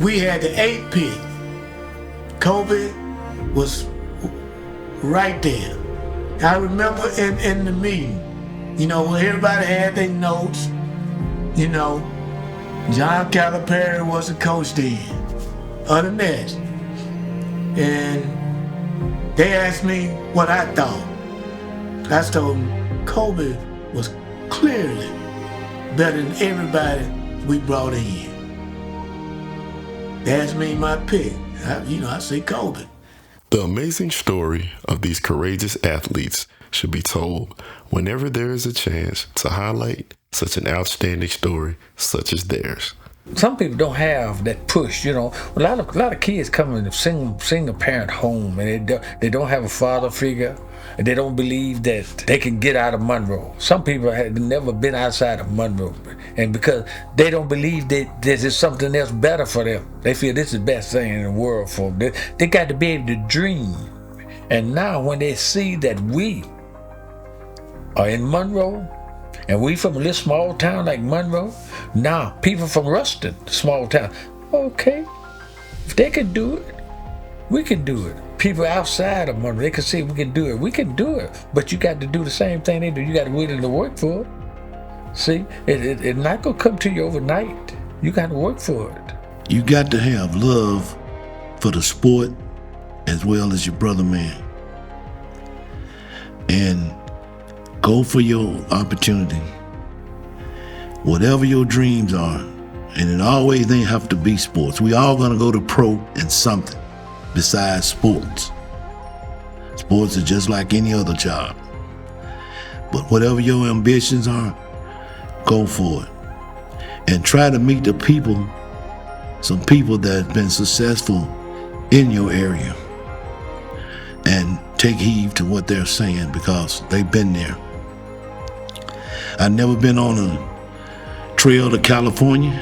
We had the 8th pick. Kobe was right there. I remember in the meeting, when everybody had their notes, John Calipari was the coach then of the Nets. And they asked me what I thought. I told them Kobe was clearly better than everybody we brought in. They asked me my pick. I say Kobe. The amazing story of these courageous athletes should be told whenever there is a chance to highlight such an outstanding story such as theirs. Some people don't have that push, A lot of kids come in a single parent home, and they don't have a father figure, and they don't believe that they can get out of Monroe. Some people have never been outside of Monroe, and because they don't believe that there's something else better for them, they feel this is the best thing in the world for them. They got to be able to dream. And now when they see that we are in Monroe, and we from a little small town like Monroe, now people from Ruston, small town, okay, if they can do it, we can do it. People outside of Monroe, they can see we can do it. We can do it, but you got to do the same thing they do. You got to be willing to work for it. See, it's not gonna come to you overnight. You got to work for it. You got to have love for the sport as well as your brother man. And go for your opportunity. Whatever your dreams are, and it always ain't have to be sports. We all gonna go to pro in something besides sports. Sports is just like any other job. But whatever your ambitions are, go for it. And try to meet some people that have been successful in your area. And take heed to what they're saying because they've been there. I've never been on a trail to California,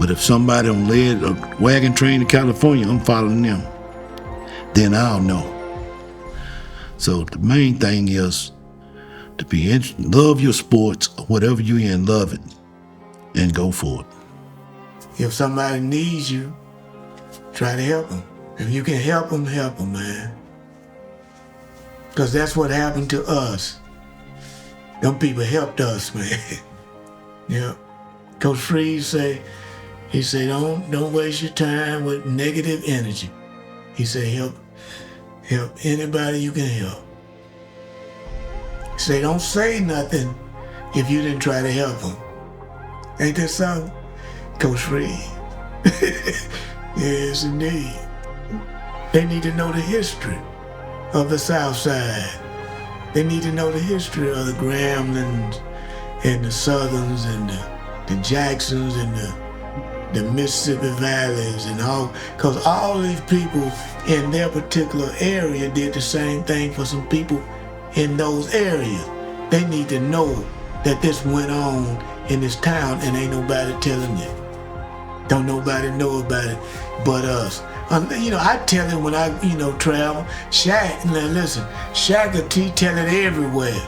but if somebody led a wagon train to California, I'm following them. Then I'll know. So the main thing is to love your sports, whatever you're in, love it. and go for it. If somebody needs you, try to help them. If you can help them, man. Because that's what happened to us. Them people helped us, man. Yeah. Coach Freeze he said, don't waste your time with negative energy. He said, help anybody you can help. He said, don't say nothing if you didn't try to help them. Ain't that something? Coach Freeze. Yes, indeed. They need to know the history of the Southside. They need to know the history of the Gramblings and the Southerns and the Jacksons and the Mississippi Valleys and all, because all these people in their particular area did the same thing for some people in those areas. They need to know that this went on in this town and ain't nobody telling it. Don't nobody know about it but us. I tell him when I, travel, Shaq, now listen, Shaq will tell it everywhere.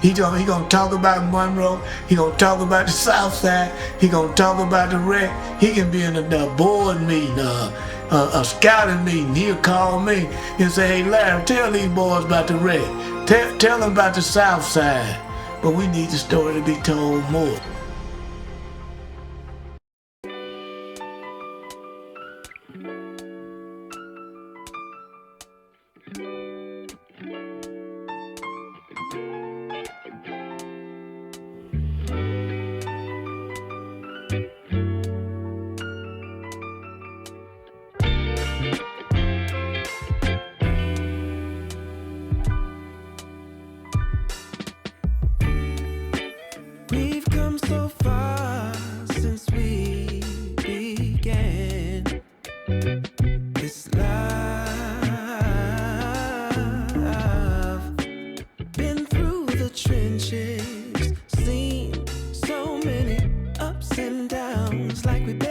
He gonna talk about Monroe, he gonna talk about the Southside, he gonna talk about the wreck. He can be in a board meeting, a scouting meeting, he'll call me and say, hey Larry, tell these boys about the wreck. Tell them about the Southside. But we need the story to be told more. We've come so far since we began this life. Been through the trenches, seen so many ups and downs, like we've been